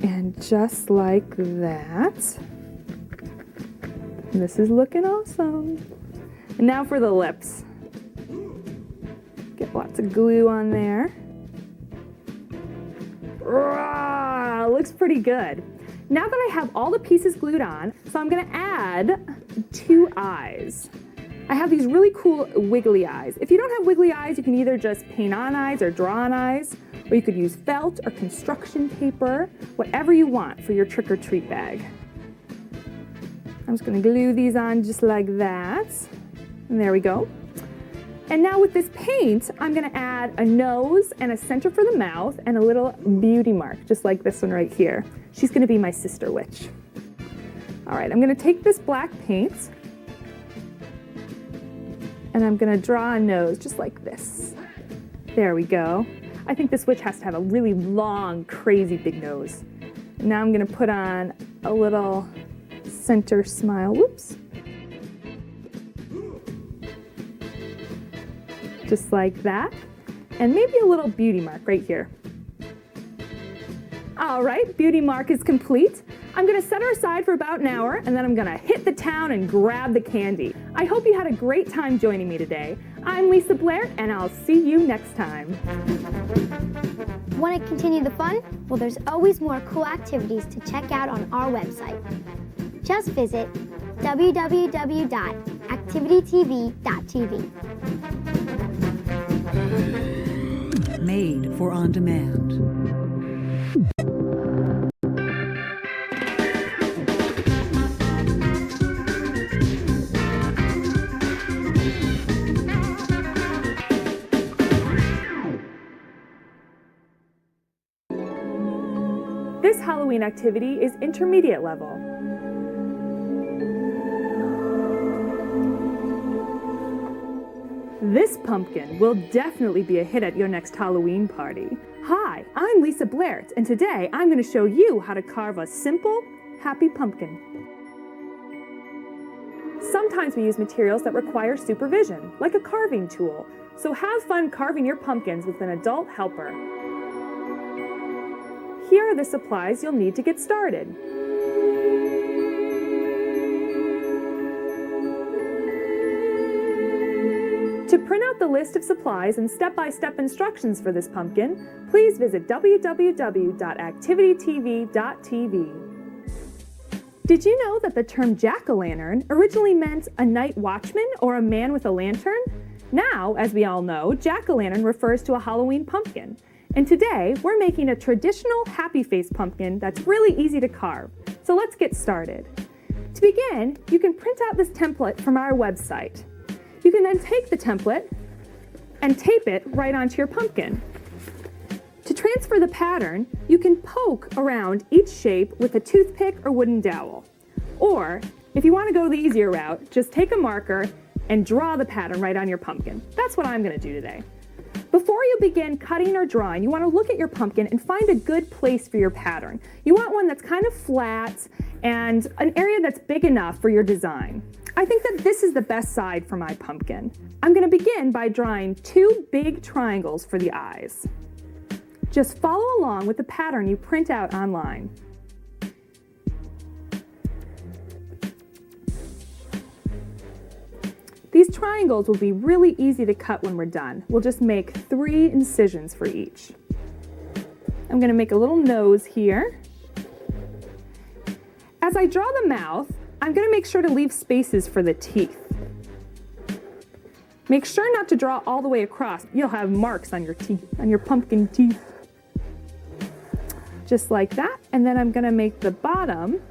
And just like that. This is looking awesome. And now for the lips. Get lots of glue on there. Looks pretty good. Now that I have all the pieces glued on, so I'm going to add 2 eyes. I have these really cool wiggly eyes. If you don't have wiggly eyes, you can either just paint on eyes or draw on eyes, or you could use felt or construction paper, whatever you want for your trick-or-treat bag. I'm just gonna glue these on just like that. And there we go. And now with this paint, I'm gonna add a nose and a center for the mouth and a little beauty mark, just like this one right here. She's gonna be my sister witch. All right, I'm gonna take this black paint and I'm gonna draw a nose just like this. There we go. I think this witch has to have a really long, crazy big nose. And now I'm gonna put on a little center smile, whoops. Just like that. And maybe a little beauty mark right here. All right, beauty mark is complete. I'm gonna set her aside for about an hour and then I'm gonna hit the town and grab the candy. I hope you had a great time joining me today. I'm Lisa Blair and I'll see you next time. Want to continue the fun? Well, there's always more cool activities to check out on our website. Just visit www.activitytv.tv. Made for on demand. This Halloween activity is intermediate level. This pumpkin will definitely be a hit at your next Halloween party. Hi, I'm Lisa Blair, and today I'm going to show you how to carve a simple, happy pumpkin. Sometimes we use materials that require supervision, like a carving tool, so have fun carving your pumpkins with an adult helper. Here are the supplies you'll need to get started. To print out the list of supplies and step-by-step instructions for this pumpkin, please visit www.activitytv.tv. Did you know that the term jack-o'-lantern originally meant a night watchman or a man with a lantern? Now, as we all know, jack-o'-lantern refers to a Halloween pumpkin. And today, we're making a traditional happy face pumpkin that's really easy to carve. So let's get started. To begin, you can print out this template from our website. You can then take the template and tape it right onto your pumpkin. To transfer the pattern, you can poke around each shape with a toothpick or wooden dowel. Or, if you want to go the easier route, just take a marker and draw the pattern right on your pumpkin. That's what I'm going to do today. Before you begin cutting or drawing, you want to look at your pumpkin and find a good place for your pattern. You want one that's kind of flat and an area that's big enough for your design. I think that this is the best side for my pumpkin. I'm going to begin by drawing 2 big triangles for the eyes. Just follow along with the pattern you print out online. These triangles will be really easy to cut when we're done. We'll just make 3 incisions for each. I'm going to make a little nose here. As I draw the mouth, I'm going to make sure to leave spaces for the teeth. Make sure not to draw all the way across. You'll have marks on your teeth, on your pumpkin teeth. Just like that. And then I'm going to make the bottom.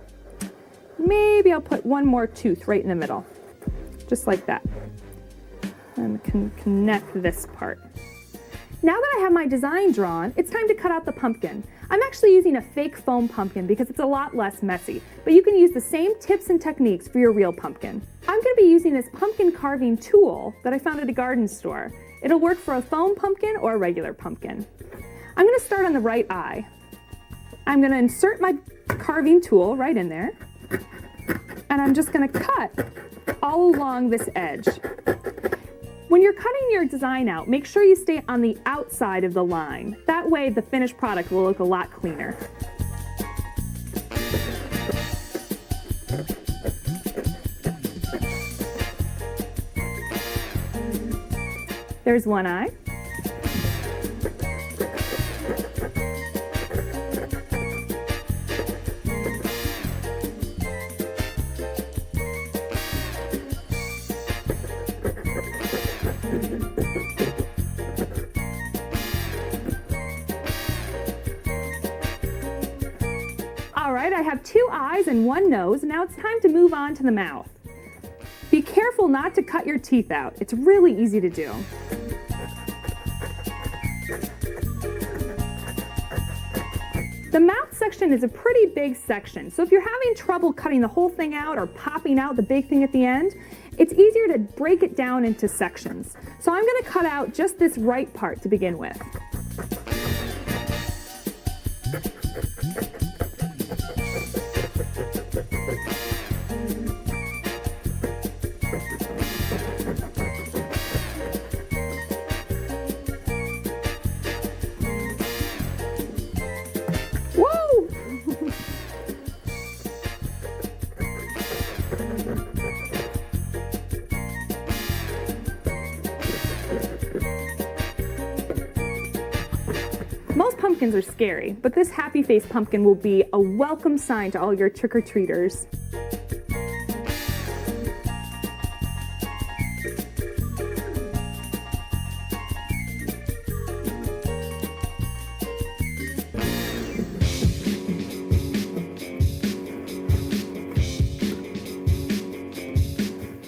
Maybe I'll put one more tooth right in the middle. Just like that. And can connect this part. Now that I have my design drawn, it's time to cut out the pumpkin. I'm actually using a fake foam pumpkin because it's a lot less messy, but you can use the same tips and techniques for your real pumpkin. I'm going to be using this pumpkin carving tool that I found at a garden store. It'll work for a foam pumpkin or a regular pumpkin. I'm going to start on the right eye. I'm going to insert my carving tool right in there, and I'm just going to cut all along this edge. When you're cutting your design out, make sure you stay on the outside of the line. That way the finished product will look a lot cleaner. There's one eye. right, I have 2 eyes and 1 nose. Now it's time to move on to the mouth. Be careful not to cut your teeth out. It's really easy to do. The mouth section is a pretty big section, so if you're having trouble cutting the whole thing out or popping out the big thing at the end, it's easier to break it down into sections. So I'm going to cut out just this right part to begin with. Whoa! Most pumpkins are scary, but this happy face pumpkin will be a welcome sign to all your trick-or-treaters.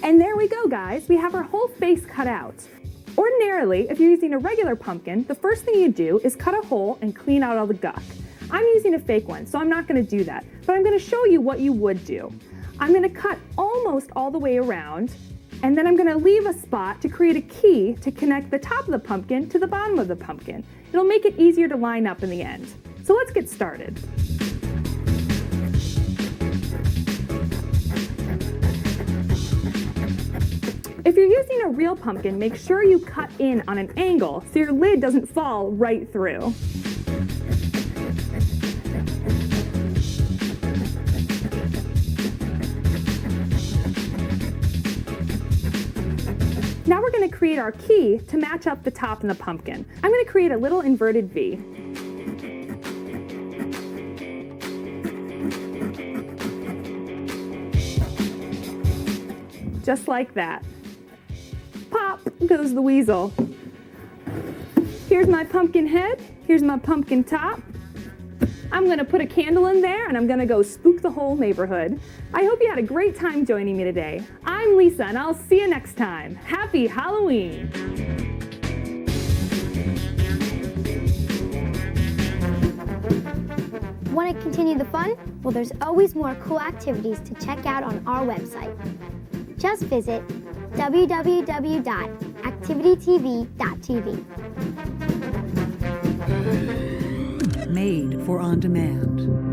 And there we go, guys. We have our whole face cut out. Ordinarily, if you're using a regular pumpkin, the first thing you do is cut a hole and clean out all the guck. I'm using a fake one, so I'm not going to do that, but I'm going to show you what you would do. I'm going to cut almost all the way around, and then I'm going to leave a spot to create a key to connect the top of the pumpkin to the bottom of the pumpkin. It'll make it easier to line up in the end. So let's get started. If you're using a real pumpkin, make sure you cut in on an angle so your lid doesn't fall right through. Now we're going to create our key to match up the top and the pumpkin. I'm going to create a little inverted V. Just like that. Pop goes the weasel. Here's my pumpkin head. Here's my pumpkin top. I'm going to put a candle in there and I'm going to go spook the whole neighborhood. I hope you had a great time joining me today. I'm Lisa and I'll see you next time. Happy Halloween! Want to continue the fun? Well, there's always more cool activities to check out on our website. Just visit www.activitytv.tv. Made for on demand.